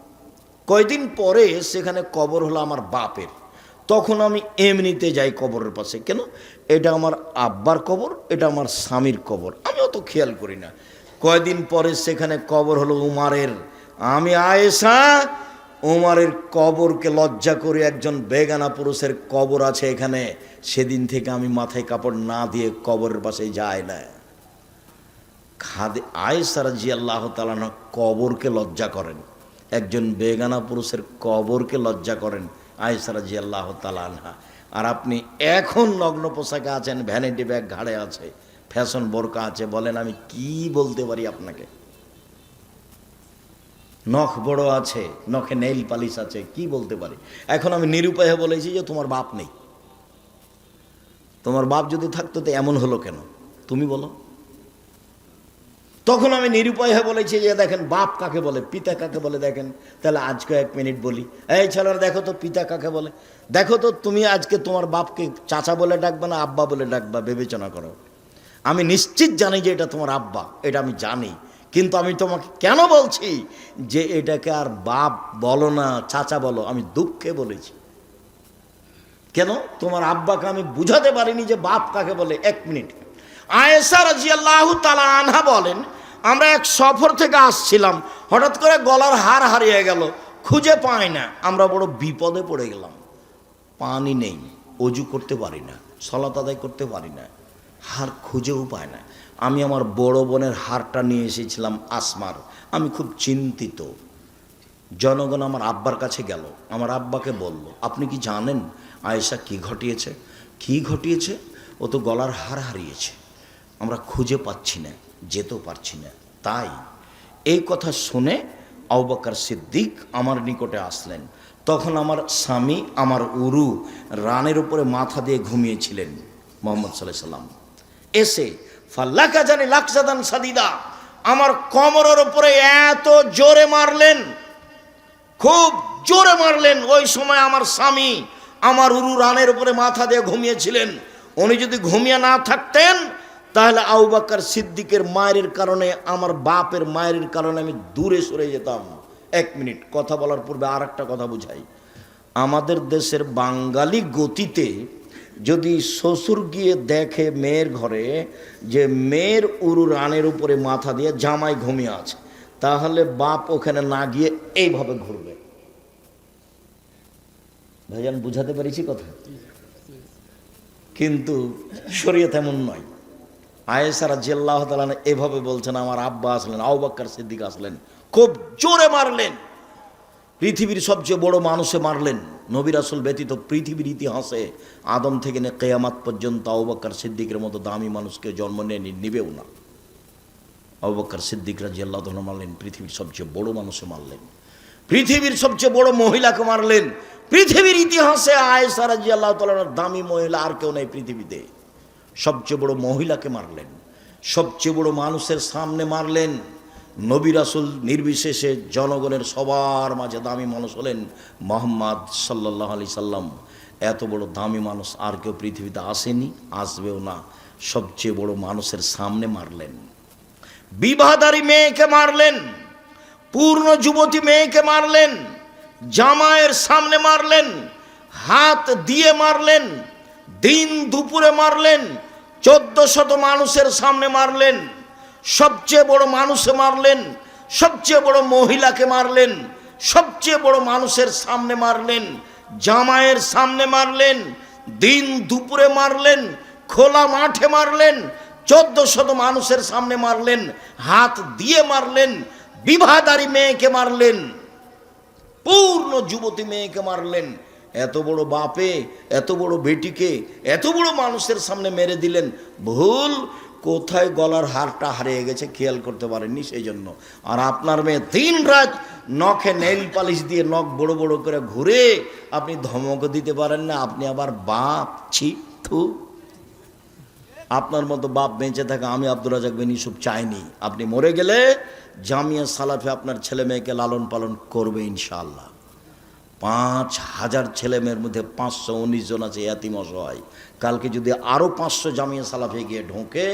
কয়দিন পরে সেখানে কবর হলো আমার বাপের, তখন আমি এমনিতে যাই কবরের পাশে, কেন এটা আমার আব্বার কবর, এটা আমার স্বামীর কবর, আমি অত খেয়াল করি না। কয়দিন পরে সেখানে কবর হলো উমারের, আমি আয়েশা উমারের কবরকে লজ্জা করে, একজন বেগানা পুরুষের কবর আছে এখানে, সেদিন থেকে আমি মাথায় কাপড় না দিয়ে কবরের পাশে যাই না। আয়েশা রাদিয়াল্লাহু তাআলা কবরকে লজ্জা করেন, একজন বেগানা পুরুষের কবরকে লজ্জা করেন আয়েশা রাদিয়াল্লাহু তাআলা আনহা। আর আপনি এখন নগ্ন পোশাকে আছেন, ভ্যানিটি ব্যাগ ঘাড়ে আছে, ফ্যাশন বোরকা আছে, বলেন আমি কি বলতে পারি আপনাকে? নখ বড় আছে, নখে নেইল পালিশ আছে, কি বলতে পারি? এখন আমি নিরুপায় বলেছি যে তোমার বাপ নেই। তোমার বাপ যদি থাকতো তো এমন হলো কেন, তুমি বলো। তখন আমি নিরুপায় বলেছি যে দেখেন বাপ কাকে বলে, পিতা কাকে বলে দেখেন। তাহলে আজকে 1 মিনিট বলি, এই ছেলেরা দেখো তো পিতা কাকে বলে, দেখো তো তুমি আজকে তোমার বাপকে চাচা বলে ডাকবে না আব্বা বলে ডাকবা, বিবেচনা করো। আমি নিশ্চিত জানি যে এটা তোমার আব্বা, এটা আমি জানি, কিন্তু আমি তোমাকে কেন বলছি যে এটাকে আর বাপ বলো না, চাচা বলো, আমি দুঃখে বলেছি। কেন? তোমার আব্বাকে আমি বুঝাতে পারিনি যে বাপ কাকে বলে। 1 মিনিট। আয়েশা রাদিয়াল্লাহু তাআলা আনহা বলেন, আমরা এক সফর থেকে আসছিলাম, হঠাৎ করে গলার হার হারিয়ে গেল, খুঁজে পাই না, আমরা বড় বিপদে পড়ে গেলাম। পানি নেই, অজু করতে পারি না, সালাত আদায় করতে পারি না, হার খুঁজেও পায় না। আমি আমার বড় বোনের হারটা নিয়ে এসেছিলাম আসমার, আমি খুব চিন্তিত। জনগণ আমার আব্বার কাছে গেল, আমার আব্বাকে বলল, আপনি কি জানেন আয়েশা কি ঘটিয়েছে? কি ঘটিয়েছে? ও তো গলার হার হারিয়েছে, আমরা খুঁজে পাচ্ছি না, যেতেও পারছি না। তাই এই কথা শুনে আবু বকর সিদ্দিক আমার নিকটে আসলেন। তখন আমার স্বামী আমার উরু রানের উপরে মাথা দিয়ে ঘুমিয়েছিলেন মুহাম্মদ সাল্লাল্লাহু আলাইহি সাল্লাম। এসে ফাল্লাকা জানি লাকজাদান সাদিদা, আমার কোমরের উপরে এত জোরে মারলেন, খুব জোরে মারলেন। ওই সময় আমার স্বামী আমার উরু রানের উপরে মাথা দিয়ে ঘুমিয়েছিলেন। উনি যদি ঘুমিয়ে না থাকতেন তাহলে আবু বকর সিদ্দিকের মায়ের কারণে, আমার বাপের মায়ের কারণে আমি দূরে সরে যেতাম। 1 মিনিট কথা বলার পূর্বে আর একটা কথা বুঝাই। আমাদের দেশের বাঙালি গতিতে যদি শ্বশুর গিয়ে দেখে মেয়ের ঘরে যে মেয়ের উরু রানের উপরে মাথা দিয়ে জামাই ঘুমিয়ে আছে, তাহলে বাপ ওখানে না গিয়ে এইভাবে ঘুরবে। ভাইজান বুঝাতে পেরেছি কথা? কিন্তু শরীয়ত এমন নয়। আয়েশা রাদিয়াল্লাহু তাআলা এভাবে বলছেন, আমার আব্বা আসলেন, আবু বকর সিদ্দিক আসলেন, খুব জোরে মারলেন, পৃথিবীর সবচেয়ে বড় মানুষে মারলেন। নবী রাসূল ব্যতীত পৃথিবীর ইতিহাসে আদম থেকে নিয়ে কিয়ামত পর্যন্ত আবু বকর সিদ্দিকের মতো দামি মানুষকে জন্ম নিবেও না। আবু বকর সিদ্দিক রাদিয়াল্লাহু তাআলা মারলেন, পৃথিবীর সবচেয়ে বড় মানুষে মারলেন, পৃথিবীর সবচেয়ে বড় মহিলাকে মারলেন। পৃথিবীর ইতিহাসে আয়েশা রাদিয়াল্লাহু তাআলার দামি মহিলা আর কেউ নেই পৃথিবীতে। সবচেয়ে বড় মহিলাকে মারলেন, সবচেয়ে বড় মানুষের সামনে মারলেন। নবী রাসূল নির্বিশেষে জনগণের সবার মাঝে দামি মানুষ হলেন মুহাম্মদ সাল্লাল্লাহু আলাইহি সাল্লাম। এত বড় দামি মানুষ আর কেউ পৃথিবীতে আসেনি, আসবেও না। সবচেয়ে বড় মানুষের সামনে মারলেন। বিবাহদারী মেয়েকে মারলেন, পূর্ণ যুবতী মেয়েকে মারলেন, জামাইয়ের সামনে মারলেন, হাত দিয়ে মারলেন, দিন দুপুরে মারলেন, 1400 মানুষের সামনে মারলেন। সবচেয়ে বড় মানুষে মারলেন, সবচেয়ে বড় মহিলাকে মারলেন, সবচেয়ে বড় মানুষের সামনে মারলেন, জামাইয়ের সামনে মারলেন, দিন দুপুরে মারলেন, খোলা মাঠে মারলেন, 1400 মানুষের সামনে মারলেন, হাত দিয়ে মারলেন, বিবাহদারী মেয়েকে মারলেন, পূর্ণ যুবতী মেয়েকে মারলেন। এত বড় বাপে এত বড় বেটিকে এত বড় মানুষের সামনে মেরে দিলেন। ভুল কোথায় গলার হারটা হারিয়ে গেছে খেয়াল করতে পারেননি, সেই জন্য। আর আপনার মেয়ে দিন রাত নখে নেইল পালিশ দিয়ে নখ বড় বড় করে ঘুরে আপনি ধমক দিতে পারেন না, আপনি আবার বাপ। ছি, থু। আপনার মতো বাপ বেঁচে থাকা আমি আব্দুর রাজাক বিন ইউসুফ চাইনি। আপনি মরে গেলে জামিয়া সালাফে আপনার ছেলে মেয়েকে লালন পালন করবে ইনশাআল্লাহ। 5,000 ছেলে মেয়ের মধ্যে 519 জন আছে ইয়াতিম অসহায়। কালকে যদি আরও 500 জামিয়া সালাফে গিয়ে ঢোকে,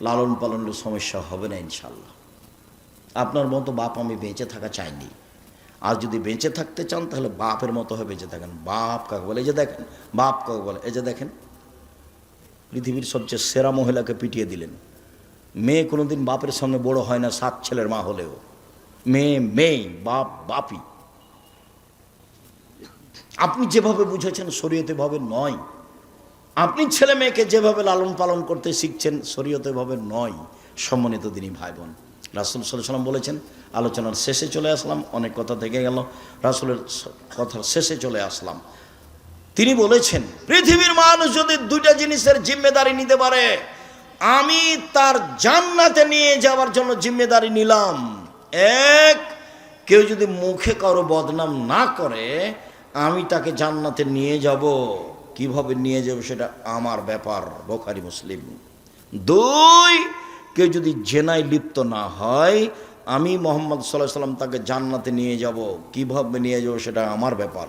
লালন পালনের সমস্যা হবে না ইনশাআল্লাহ। আপনার মতো বাপ আমি বেঁচে থাকা চাইনি। আর যদি বেঁচে থাকতে চান তাহলে বাপের মতো হয়ে বেঁচে থাকেন। বাপ কাকে বলে? এই যে দেখেন, বাপ কাকে বলে? এই যে দেখেন, পৃথিবীর সবচেয়ে সেরা মহিলাকে পিটিয়ে দিলেন। মেয়ে কোনোদিন বাপের সামনে বড় হয় না, 7 ছেলের মা হলেও। মেয়ে মেয়ে, বাপ বাপই। আপনি যেভাবে বুঝেছেন শরীয়তে ভাবে নয়। আপনি ছেলে মেয়েকে যেভাবে লালন পালন করতে শিখছেন শরীয়তে ভাবে নয়। সম্মানিত দিনী ভাই বোন, রাসূল সাল্লাল্লাহু আলাইহি ওয়াসাল্লাম বলেছেন, আলোচনার শেষে চলে আসলাম, অনেক কথা থেকে গেল, রাসূলের কথার শেষে চলে আসলাম। তিনি বলেছেন, পৃথিবীর মানুষ যদি 2টা জিনিসের জিম্মেদারি নিতে পারে, আমি তার জান্নাতে নিয়ে যাওয়ার জন্য জিম্মেদারি নিলাম। এক, কেউ যদি মুখে কারো বদনাম না করে, আমি তাকে জান্নাতে নিয়ে যাব। কিভাবে নিয়ে যাব সেটা আমার ব্যাপার, বুখারী মুসলিম। 2, কেউ যদি জেনায় লিপ্ত না হয়, আমি মুহাম্মদ সাল্লাল্লাহু আলাইহি ওয়াসাল্লাম তাকে জান্নাতে নিয়ে যাব। কিভাবে নিয়ে যাব সেটা আমার ব্যাপার।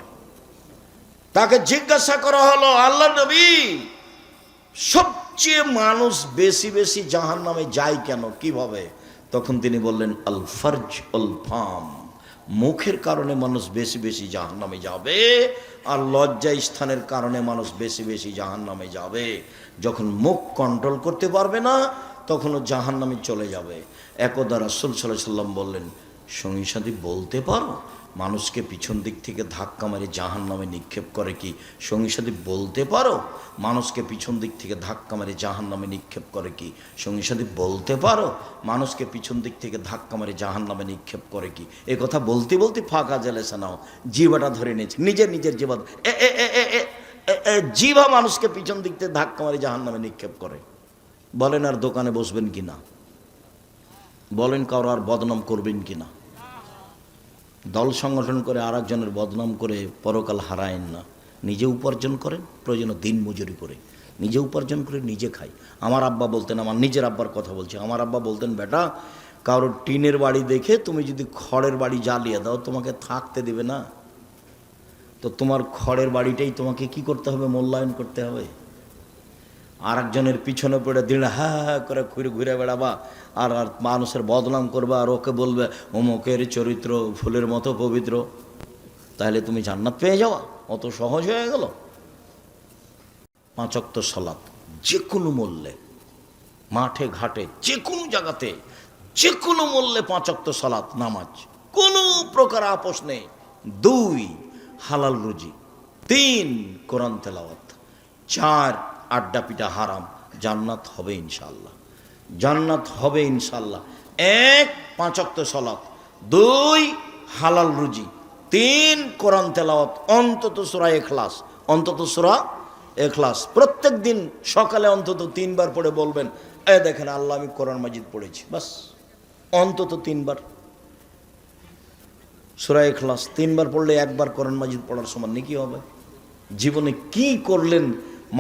তাকে জিজ্ঞাসা করা হলো, আল্লাহর নবী, সবচেয়ে মানুষ বেশি বেশি জাহান্নামে যায় কেন, কিভাবে? তখন তিনি বললেন, আল ফারজ আল ফাম, মুখের কারণে মানুষ বেশি বেশি জাহান্নামে যাবে, আর লজ্জা স্থানের কারণে মানুষ বেশি বেশি জাহান্নামে যাবে। যখন মুখ কন্ট্রোল করতে পারবে না, তখনও জাহান্নামে চলে যাবে। একদা রাসূল সাল্লাল্লাহু আলাইহি ওয়াসাল্লাম বললেন, সঙ্গী সাথী বলতে পারো মানুষকে পিছন দিক থেকে ধাক্কা মেরে জাহান্নামে নিক্ষেপ করে কি? সঙ্গী সাথী বলতে পারো মানুষকে পিছন দিক থেকে ধাক্কা মেরে জাহান্নামে নিক্ষেপ করে কি? সঙ্গী সাথী বলতে পারো মানুষকে পিছন দিক থেকে ধাক্কা মেরে জাহান্নামে নিক্ষেপ করে কি? এ কথা বলতে বলতে ফাঁকা জেলেছে নাও, জিভাটা ধরে নিয়েছে, নিজের জিভা, জিভা মানুষকে পিছন দিক থেকে ধাক্কা মেরে জাহান্নামে নিক্ষেপ করে। বলেন আর দোকানে বসবেন কিনা? বলেন কারো আর বদনাম করবেন কিনা? দল সংগঠন করে আর একজনের বদনাম করে পরকাল হারায়েন না। নিজে উপার্জন করেন, প্রয়োজনে দিন মজুরি করে নিজে উপার্জন করে নিজে খাই। আমার আব্বা বলতেন, আমার নিজের আব্বার কথা বলছি, আমার আব্বা বলতেন, বেটা কারোর টিনের বাড়ি দেখে তুমি যদি খড়ের বাড়ি জ্বালিয়ে দাও তোমাকে থাকতে দেবে না, তো তোমার খড়ের বাড়িটাই তোমাকে কি করতে হবে? মূল্যায়ন করতে হবে। আর একজনের পিছনে পড়ে দিন হা হা করে ঘুরে ঘুরে বেড়াবা আর আর মানুষের বদনাম করবা, আর ওকে বলবে অমুকের চরিত্র ফুলের মতো পবিত্র, তাহলে তুমি জান্নাত পেয়ে যাওয়া অত সহজ হয়ে গেল? 5 ওয়াক্ত সালাত যে কোনো মূল্যে, মাঠে ঘাটে যে কোনো জায়গাতে যে কোনো মূল্যে 5 ওয়াক্ত সালাত নামাজ, কোনো প্রকার আপোষ নেই। 2, হালাল রুজি। 3, কোরআন তেলাওয়াত। 4, আড্ডা পিটা হারাম। জান্নাত হবে ইনশাআল্লাহ, জান্নাত হবে ইনশাআল্লাহ। 1, 5 ওয়াক্ত সালাত। 2, হালাল রুজি। 3, কোরআন তেলাওয়াত, অন্তত সূরা ইখলাস, অন্তত সূরা ইখলাস প্রত্যেক দিন সকালে অন্তত 3 বার পড়ে বলবেন, এই দেখেন আল্লাহ আমি কোরআন মাজিদ পড়েছি। বাস, অন্তত 3 বার সূরা ইখলাস 3 বার পড়লে 1 বার কোরআন মাজিদ পড়ার সমান নেকি হবে। জীবনে কি করলেন?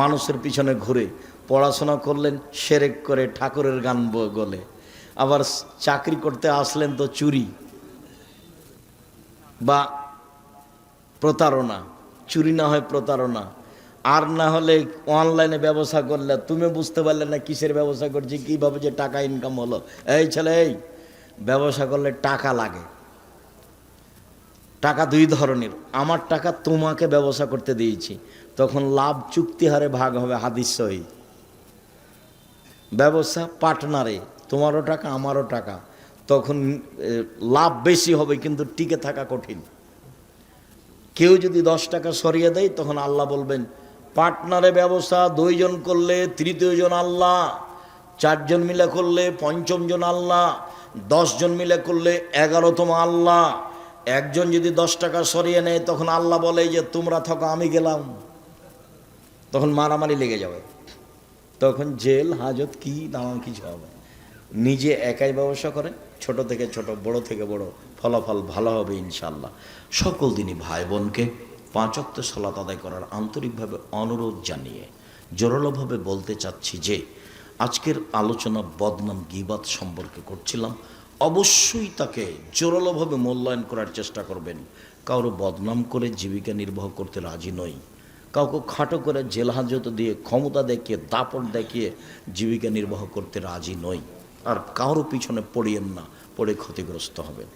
মানুষের পিছনে ঘুরে পড়াশোনা করলেন, শিরক করে ঠাকুরের গান গলে, আবার চাকরি করতে আসলেন তো চুরি বা প্রতারণা, চুরি না হয় প্রতারণা, আর না হলে অনলাইনে ব্যবসা করলে তুমি বুঝতে পারলে না কিসের ব্যবসা করছি, কীভাবে যে টাকা ইনকাম হলো। এই ছেলে, এই ব্যবসা করলে টাকা লাগে। টাকা 2 ধরনের, আমার টাকা তোমাকে ব্যবসা করতে দিয়েছি, তখন লাভ চুক্তি হারে ভাগ হবে, হাদিস সহি। ব্যবসা পার্টনারে, তোমারও টাকা আমারও টাকা, তখন লাভ বেশি হবে কিন্তু টিকে থাকা কঠিন। কেউ যদি 10 টাকা সরিয়ে দেয় তখন আল্লাহ বলবেন, পার্টনারে ব্যবসা 2 জন করলে 3য় জন আল্লাহ, 4 জন মিলে করলে 5ম জন আল্লাহ, 10 জন মিলে করলে 11তম আল্লাহ। একজন যদি 10 টাকা সরিয়ে নেয় তখন আল্লাহ বলে যে তোমরা থাকো আমি গেলাম, তখন মারামারি লেগে যাবে, তখন জেল হাজত কি নানান কিছু হবে। নিজে একাই ব্যবসা করে, ছোট থেকে ছোট, বড় থেকে বড়, ফলাফল ভালো হবে ইনশাআল্লাহ। সকল দিনই ভাই বোনকে 5 ওয়াক্ত সালাত আদায় করার আন্তরিকভাবে অনুরোধ জানিয়ে জোরালোভাবে বলতে চাচ্ছি যে আজকের আলোচনা বদনাম গীবাত সম্পর্কে করছিলাম। অবশ্যই তাকে জোরালোভাবে মূল্যায়ন করার চেষ্টা করবেন। কারো বদনাম করে জীবিকা নির্বাহ করতে রাজি নই, কাউকে খাটো করে জেল হাজত দিয়ে ক্ষমতা দেখিয়ে দাপট দেখিয়ে জীবিকা নির্বাহ করতে রাজি নই। আর কারো পিছনে পড়িয়েন না, পড়ে ক্ষতিগ্রস্ত হবেন।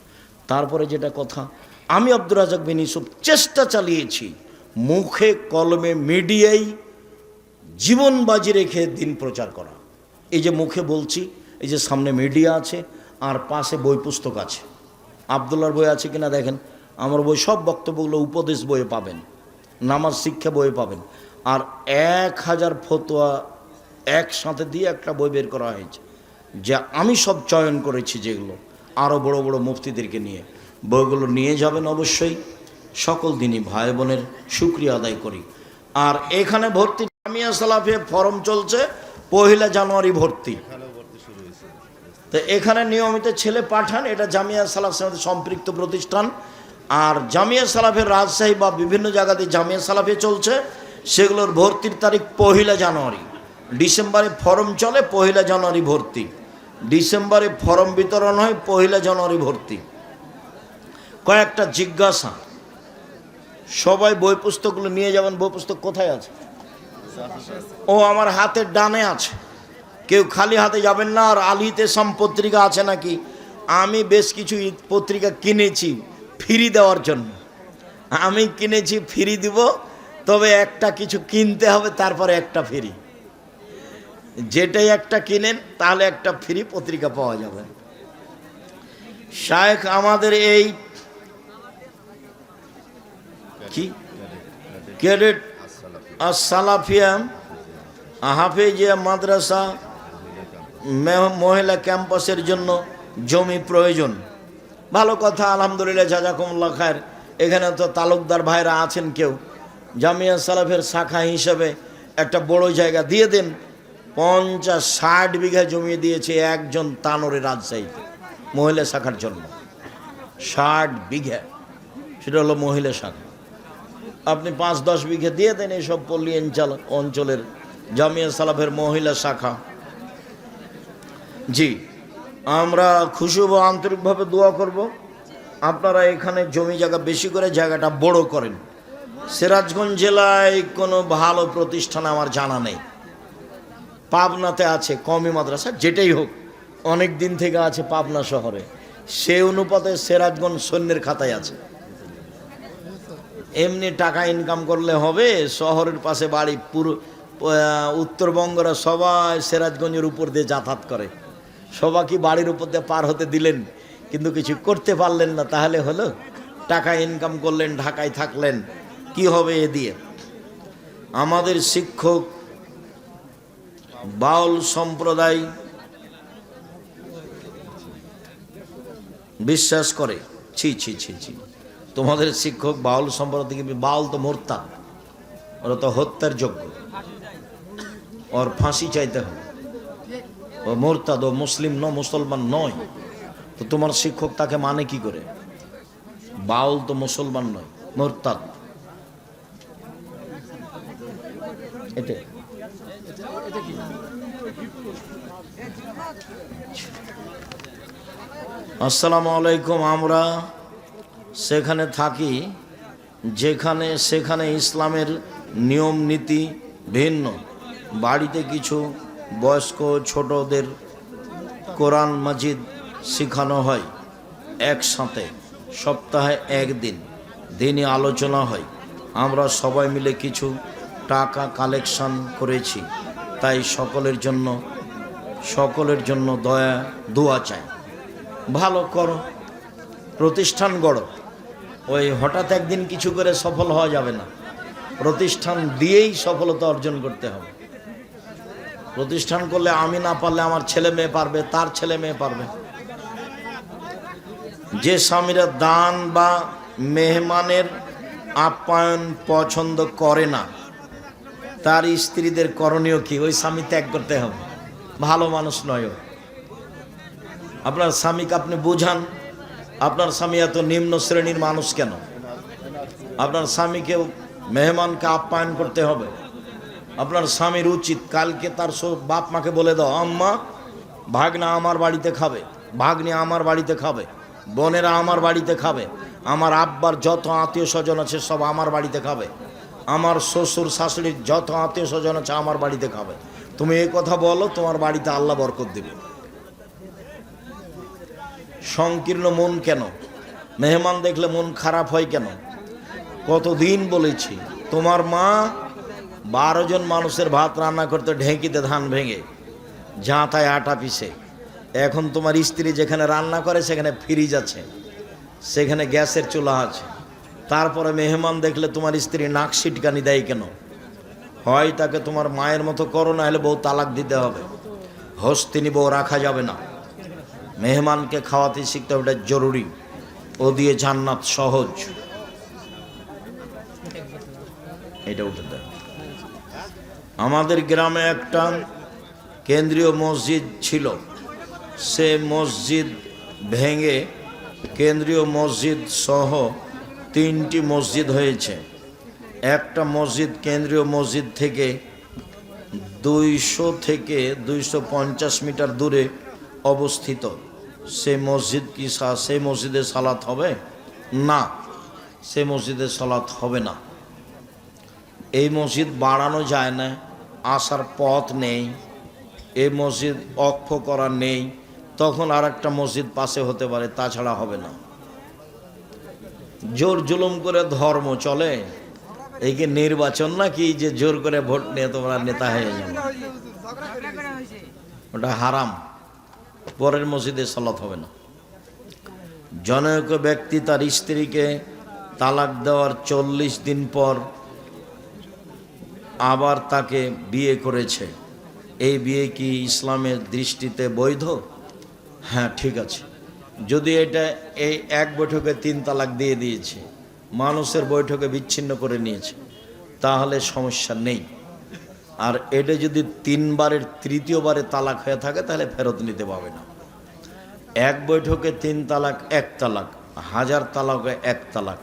তারপরে যেটা কথা, আমি আব্দুর রাজ্জাক বিন ইউসুফ চেষ্টা চালিয়েছি মুখে কলমে মিডিয়ায় জীবন বাজি রেখে দিন প্রচার করা। এই যে মুখে বলছি, এই যে সামনে মিডিয়া আছে আর পাশে বই পুস্তক আছে। আবদুল্লাহর বই আছে কিনা দেখেন, আমার বই সব বক্তব্যগুলো উপদেশ বইয়ে পাবেন, নামাজ শিক্ষা বইয়ে পাবেন। আর 1000 ফতোয়া একসাথে দিয়ে একটা বই বের করা হয়েছে, যা আমি সব চয়ন করেছি, যেগুলো আরও বড় বড় মুফতিদেরকে নিয়ে। বইগুলো নিয়ে যাবেন অবশ্যই। সকল দিনই ভাই বোনের শুকরিয়া আদায় করি। আর এখানে ভর্তি জামিয়া সালাফিয়া ফরম চলছে, 1 জানুয়ারি ভর্তি। তো এখানে নিয়মিত ছেলে পাঠান, এটা জামিয়া সালাফের সাথে সম্পৃক্ত প্রতিষ্ঠান। আর জামিয়া সালাফের রাজশাহী বা বিভিন্ন জায়গাতে জামিয়া সালাফে চলছে, সেগুলোর ভর্তির তারিখ 1 জানুয়ারি। ডিসেম্বরে ফরম চলে, 1 জানুয়ারি ভর্তি। ডিসেম্বরে ফরম বিতরণ হয়, 1 জানুয়ারি ভর্তি। কয়েকটা জিজ্ঞাসা, সবাই বই পুস্তকগুলো নিয়ে যাবেন। বই পুস্তক কোথায় আছে? ও আমার হাতের ডানে আছে। কেউ খালি হাতে যাবেন না। আর আলিতে সাম পত্রিকা আছে নাকি? আমি বেশ কিছু পত্রিকা কিনেছি ফ্রি দেওয়ার জন্য। আমি কিনেছি, ফ্রি দিব, তবে একটা কিছু কিনতে হবে, তারপরে একটা ফ্রি। যেটাই একটা কিনেন তাহলে একটা ফ্রি পত্রিকা পাওয়া যাবে। শায়েখ আমাদের এই কি ক্যাডেট আস-সালাফিয়া হাফেজিয়া মাদ্রাসা মহিলা ক্যাম্পাসের জন্য জমি প্রয়োজন। ভালো কথা, আলহামদুলিল্লাহ, জাযাকুমুল্লাহ খায়ের। এখানে তো তালুকদার ভাইরা আছেন, কেউ জামিয়া সালাফের শাখা হিসেবে একটা বড় জায়গা দিয়ে দেন। 50-60 বিঘা জমি দিয়েছে একজন তানোরে রাজশাহীতে মহিলা শাখার জন্য। 60 বিঘা, সেটা হলো মহিলা শাখা। আপনি 5-10 বিঘা দিয়ে দেন এইসব পল্লী অঞ্চলের জামিয়া সালাফের মহিলা শাখা। জি, আমরা খুশি হব, আন্তরিকভাবে দোয়া করব। আপনারা এখানে জমি জায়গা বেশি করে জায়গাটা বড় করেন। সিরাজগঞ্জ জেলায় কোনো ভালো প্রতিষ্ঠান আমার জানা নেই। পাবনাতে আছে কওমি মাদ্রাসা, যেটাই হোক, অনেক দিন থেকে আছে পাবনা শহরে। সে অনুপাতে সিরাজগঞ্জ সৈন্যের খাতায় আছে। এমনি টাকা ইনকাম করলে হবে? শহরের পাশে বাড়ি, পুরো উত্তরবঙ্গরা সবাই সিরাজগঞ্জের উপর দিয়ে যাতায়াত করে। সবাইকে বাড়ির উপর দিয়ে পার হতে দিলেন, কিন্তু কিছু করতে পারলেন না। তাহলে হলো? টাকা ইনকাম করলেন, ঢাকায় থাকলেন, কি হবে এ দিয়ে? আমাদের শিক্ষক বাউল সম্প্রদায় বিশ্বাস করে, ছি ছি ছি ছি, তোমাদের শিক্ষক বাউল সম্প্রদায় থেকে। বাউল তো মোরতাদ, ওরা তো হত্যার যোগ্য, ওর ফাঁসি চাইতে হবে। ও মোরতাদ, ও মুসলিম মুসলমান নয়। তো তোমার শিক্ষক তাকে মানে কি করে? বাউল তো মুসলমান নয়, মোরতাদ। এটা আসসালামু আলাইকুম। আমরা সেখানে থাকি যেখানে সেখানে ইসলামের নিয়ম নীতি ভিন্ন। বাড়িতে কিছু বয়স্ক ছোটদের কোরআন মাজিদ শেখানো হয় একসাথে, সপ্তাহে 1 দিন দিনই আলোচনা হয়। আমরা সবাই মিলে কিছু টাকা কালেকশন করেছি, তাই সকলের জন্য দোয়া চাই। ভালো করো, প্রতিষ্ঠান গড়ো। ওই হঠাৎ একদিন কিছু করে সফল হওয়া যাবে না। প্রতিষ্ঠান দিয়েই সফলতা অর্জন করতে হবে। প্রতিষ্ঠান করলে আমি না পারলে আমার ছেলে মেয়ে পারবে, তার ছেলে মেয়ে পারবে। যে স্বামীরা দান বা মেহমানের আপ্যায়ন পছন্দ করে না, তার স্ত্রীদের করণীয় কি? ওই স্বামী ত্যাগ করতে হবে, ভালো মানুষ নয়। আপনার স্বামীকে আপনি বুঝান, আপনার স্বামী এত নিম্ন শ্রেণীর মানুষ কেন? আপনার স্বামীকে মেহমানকে আপ্যায়ন করতে হবে। আপনার স্বামীর উচিত কালকে তার সব বাপ মাকে বলে দাও, আম্মা ভাগনা আমার বাড়িতে খাবে, ভাগ্নি আমার বাড়িতে খাবে, বোনেরা আমার বাড়িতে খাবে, আমার আব্বার যত আত্মীয় স্বজন আছে সব আমার বাড়িতে খাবে, আমার শ্বশুর শাশুড়ির যত আত্মীয় স্বজন আছে আমার বাড়িতে খাবে। তুমি এই কথা বলো, তোমার বাড়িতে আল্লাহ বরকত দেবে। সংকীর্ণ মন কেন? মেহমান দেখলে মন খারাপ হয় কেন? কতদিন বলেছি, তোমার মা 12 জন মানুষের ভাত রান্না করতে ঢেঁকিতে ধান ভেঙে ঝাঁটায় আটা পিষে। এখন তোমার স্ত্রী যেখানে রান্না করে সেখানে ফ্রিজ আছে, সেখানে গ্যাসের চুলা আছে। তারপরে মেহমান দেখলে তোমার স্ত্রী নাক সিটকানি দেয় কেন? হয় তাকে তোমার মায়ের মতো করো, না হলে বউ তালাক দিতে হবে। হস্তিনী বউ রাখা যাবে না। মেহমানকে খাওয়াতে শিখতে হবে, এটা জরুরি। ও দিয়ে জান্নাত সহজ। এটা উঠে দেয়। আমাদের গ্রামে একটা কেন্দ্রীয় মসজিদ ছিল, সে মসজিদ ভেঙে কেন্দ্রীয় মসজিদ সহ 3টি মসজিদ হয়েছে। একটা মসজিদ কেন্দ্রীয় মসজিদ থেকে 200 থেকে 250 মিটার দূরে অবস্থিত। সে মসজিদ কি সেই মসজিদে সালাত হবে না? সে মসজিদে সালাত হবে না। এই মসজিদ বাড়ানো যায় না, আসার পথ নেই, এই মসজিদ অক্ষ করা নেই, তখন আর একটা মসজিদ পাশে হতে পারে, তাছাড়া হবে না। জোর জুলুম করে ধর্ম চলে? এই কি নির্বাচন নাকি যে জোর করে ভোট নিয়ে তোমরা নেতা হয়ে যাবে? ওটা হারাম। পরের মসজিদে সালাত হবে না। জনৈক ব্যক্তি তার স্ত্রীকে তালাক দেওয়ার 40 দিন পর আবার তাকে বিয়ে করেছে। এই বিয়ে কি ইসলামের দৃষ্টিতে বৈধ? হ্যাঁ, ঠিক আছে। যদি এটা এই এক বৈঠকে 3 তালাক দিয়ে দিয়েছে, মানুষের বৈঠকে বিচ্ছিন্ন করে নিয়েছে, তাহলে সমস্যা নেই। আর এটা যদি 3 বারের 3য়-বারে তালাক হয়ে থাকে তাহলে ফেরত নিতে পারবে না। এক বৈঠকে 3 তালাক 1 তালাক, 1000 তালাকে 1 তালাক।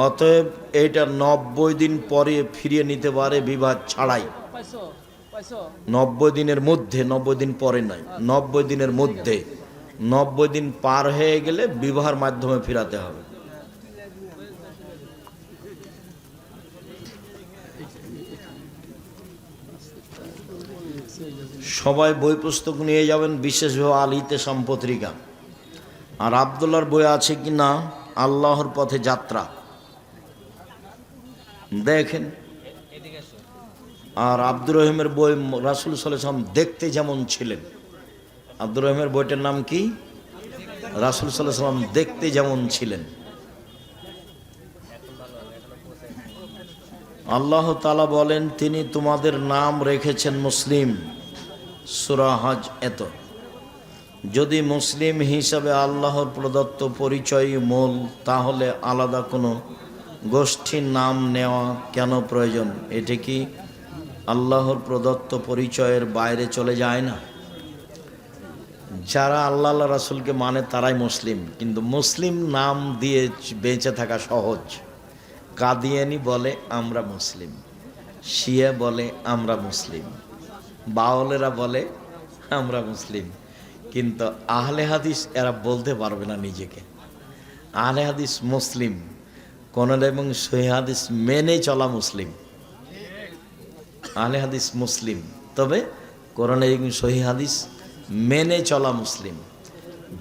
অতএব এইটা 90 দিন পরে ফিরিয়ে নিতে পারে বিবাদ ছাড়াই। 90 দিনের মধ্যে, 90 দিন পরে নয়, 90 দিনের মধ্যে। 90 দিন পার হয়ে গেলে বিবাহের মাধ্যমে ফিরাতে হবে। সবাই বই পুস্তক নিয়ে যাবেন, বিশেষভাবে আল ইতেসাম পত্রিকা। আর আব্দুল্লাহর বই আছে কি না, আল্লাহর পথে যাত্রা, দেখেন। আর আব্দুর রহিমের বই, রাসূল সাল্লাল্লাহু আলাইহি ওয়াসাল্লাম দেখতে যেমন ছিলেন। আব্দুর রহিমের বইটার নাম কি? রাসূল সাল্লাল্লাহু আলাইহি ওয়াসাল্লাম দেখতে যেমন ছিলেন। আল্লাহ তাআলা বলেন, তিনি তোমাদের নাম রেখেছেন মুসলিম। সূরা হজ এত। যদি মুসলিম হিসাবে আল্লাহর প্রদত্ত পরিচয় মূল, তাহলে আলাদা কোনো গোষ্ঠীর নাম নেওয়া কেন প্রয়োজন? এটা কি আল্লাহর প্রদত্ত পরিচয়ের বাইরে চলে যায় না? যারা আল্লাহ রাসূলকে মানে তারাই মুসলিম, কিন্তু মুসলিম নাম দিয়ে বেঁচে থাকা সহজ। কাদিয়ানি বলে আমরা মুসলিম, শিয়া বলে আমরা মুসলিম, বাউলেরা বলে আমরা মুসলিম, কিন্তু আহলে হাদিস এরা বলতে পারবে না নিজেকে। আহলে হাদিস মুসলিম, কোরআন এবং সহিহ হাদিস মেনে চলা মুসলিম। আহলে হাদিস মুসলিম, তবে কোরআন এবং সহিহ হাদিস মেনে চলা মুসলিম।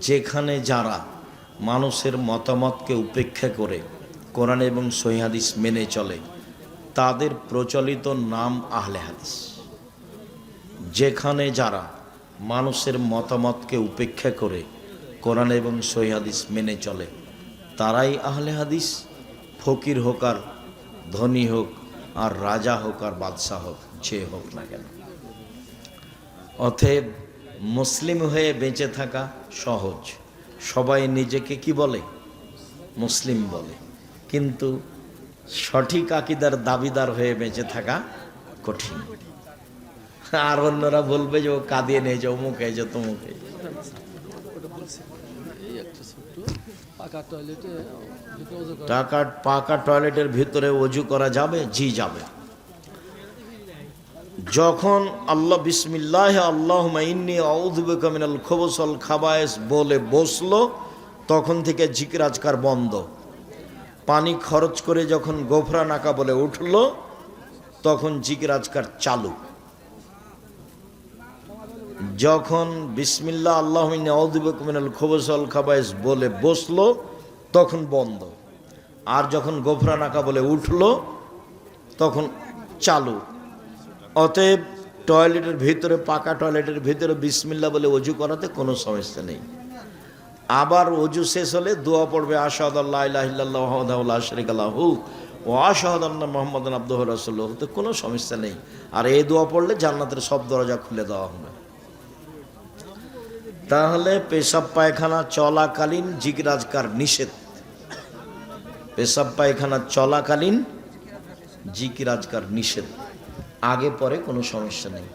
যেখানে যারা মানুষের মতামতকে উপেক্ষা করে কোরআন এবং সহিহ হাদিস মেনে চলে, তাদের প্রচলিত নাম আহলে হাদিস। যেখানে যারা মানুষের মতামতকে উপেক্ষা করে কোরআন এবং সহিহ হাদিস মেনে চলে, তারাই আহলে হাদিস। ফকির হোক আর ধনী হোক, আর রাজা হোক আর বাদশাহ হোক, যে হোক না কেন। অতএব মুসলিম হয়ে বেঁচে থাকা সহজ। সবাই নিজেকে কি বলে? মুসলিম বলে। কিন্তু সঠিক আকীদার দাবিদার হয়ে বেঁচে থাকা কঠিন। আর অন্যরা বলবে যে ও কাঁদিয়ে নিয়ে যে অমুক এই যে তমুক। পাকা টয়লেটের ভিতরে অজু করা যাবে? জি যাবে। যখন আল্লাহ বিসমিল্লাহ আল্লাহুম্মা ইন্নী আউযু বিকা মিনাল খুবুস ওয়াল খাবায়েস বলে বসলো, তখন থেকে জিকির আজকার বন্ধ। পানি খরচ করে যখন গোফরানাকা বলে উঠলো, তখন জিকির আজকার চালু। যখন বিসমিল্লাহ আল্লাহুম্মা ইন্নী আউযু বিকা মিনাল খুবুস ওয়াল খাবায়েস বলে বসলো, তখন বন্ধ। আর যখন গোফরানাকা বলে উঠলো, তখন চালু। অতএব টয়লেটের ভিতরে, পাকা টয়লেটের ভিতরে বিসমিল্লাহ বলে অজু করাতে কোনো সমস্যা নেই। আবার অজু শেষ হলে দোয়া পড়বে, আশহাদু আল্লা ইলাহা ইল্লাল্লাহু ওয়াহদাহু লা শারীকা লাহু ওয়া আশহাদু আন্না মুহাম্মাদান আবদুহু ওয়া রাসূলুহু, তো কোনো সমস্যা নেই। আর এই দোয়া পড়লে জান্নাতের সব দরজা খুলে দেওয়া হবে। তাহলে পেশাব পায়খানা চলাকালীন জিকির আজকার নিষেধ। পেশাব পায়খানা চলাকালীন জিকির আজকার নিষেধ, আগে পরে কোনো সমস্যা নেই।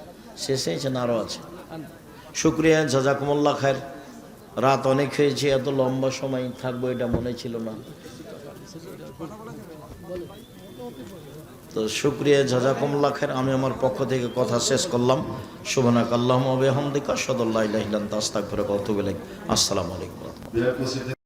শেষে এসে আরও আছে। শুক্রিয়া, জাযাকুমুল্লাহ খায়ের। রাত অনেক হয়েছে, এত লম্বা সময় থাকবো এটা মনে ছিল না। তো শুক্রিয়া, জাযাকুমুল্লাহ খায়ের। আমি আমার পক্ষ থেকে কথা শেষ করলাম। সুবহানাকা আল্লাহুম্মা ওয়া বিহামদিকা আশহাদু আল্লা ইলাহা ইল্লা আনতা আস্তাগফিরুকা ওয়া আতুবু ইলাইক। আসসালামু আলাইকুম।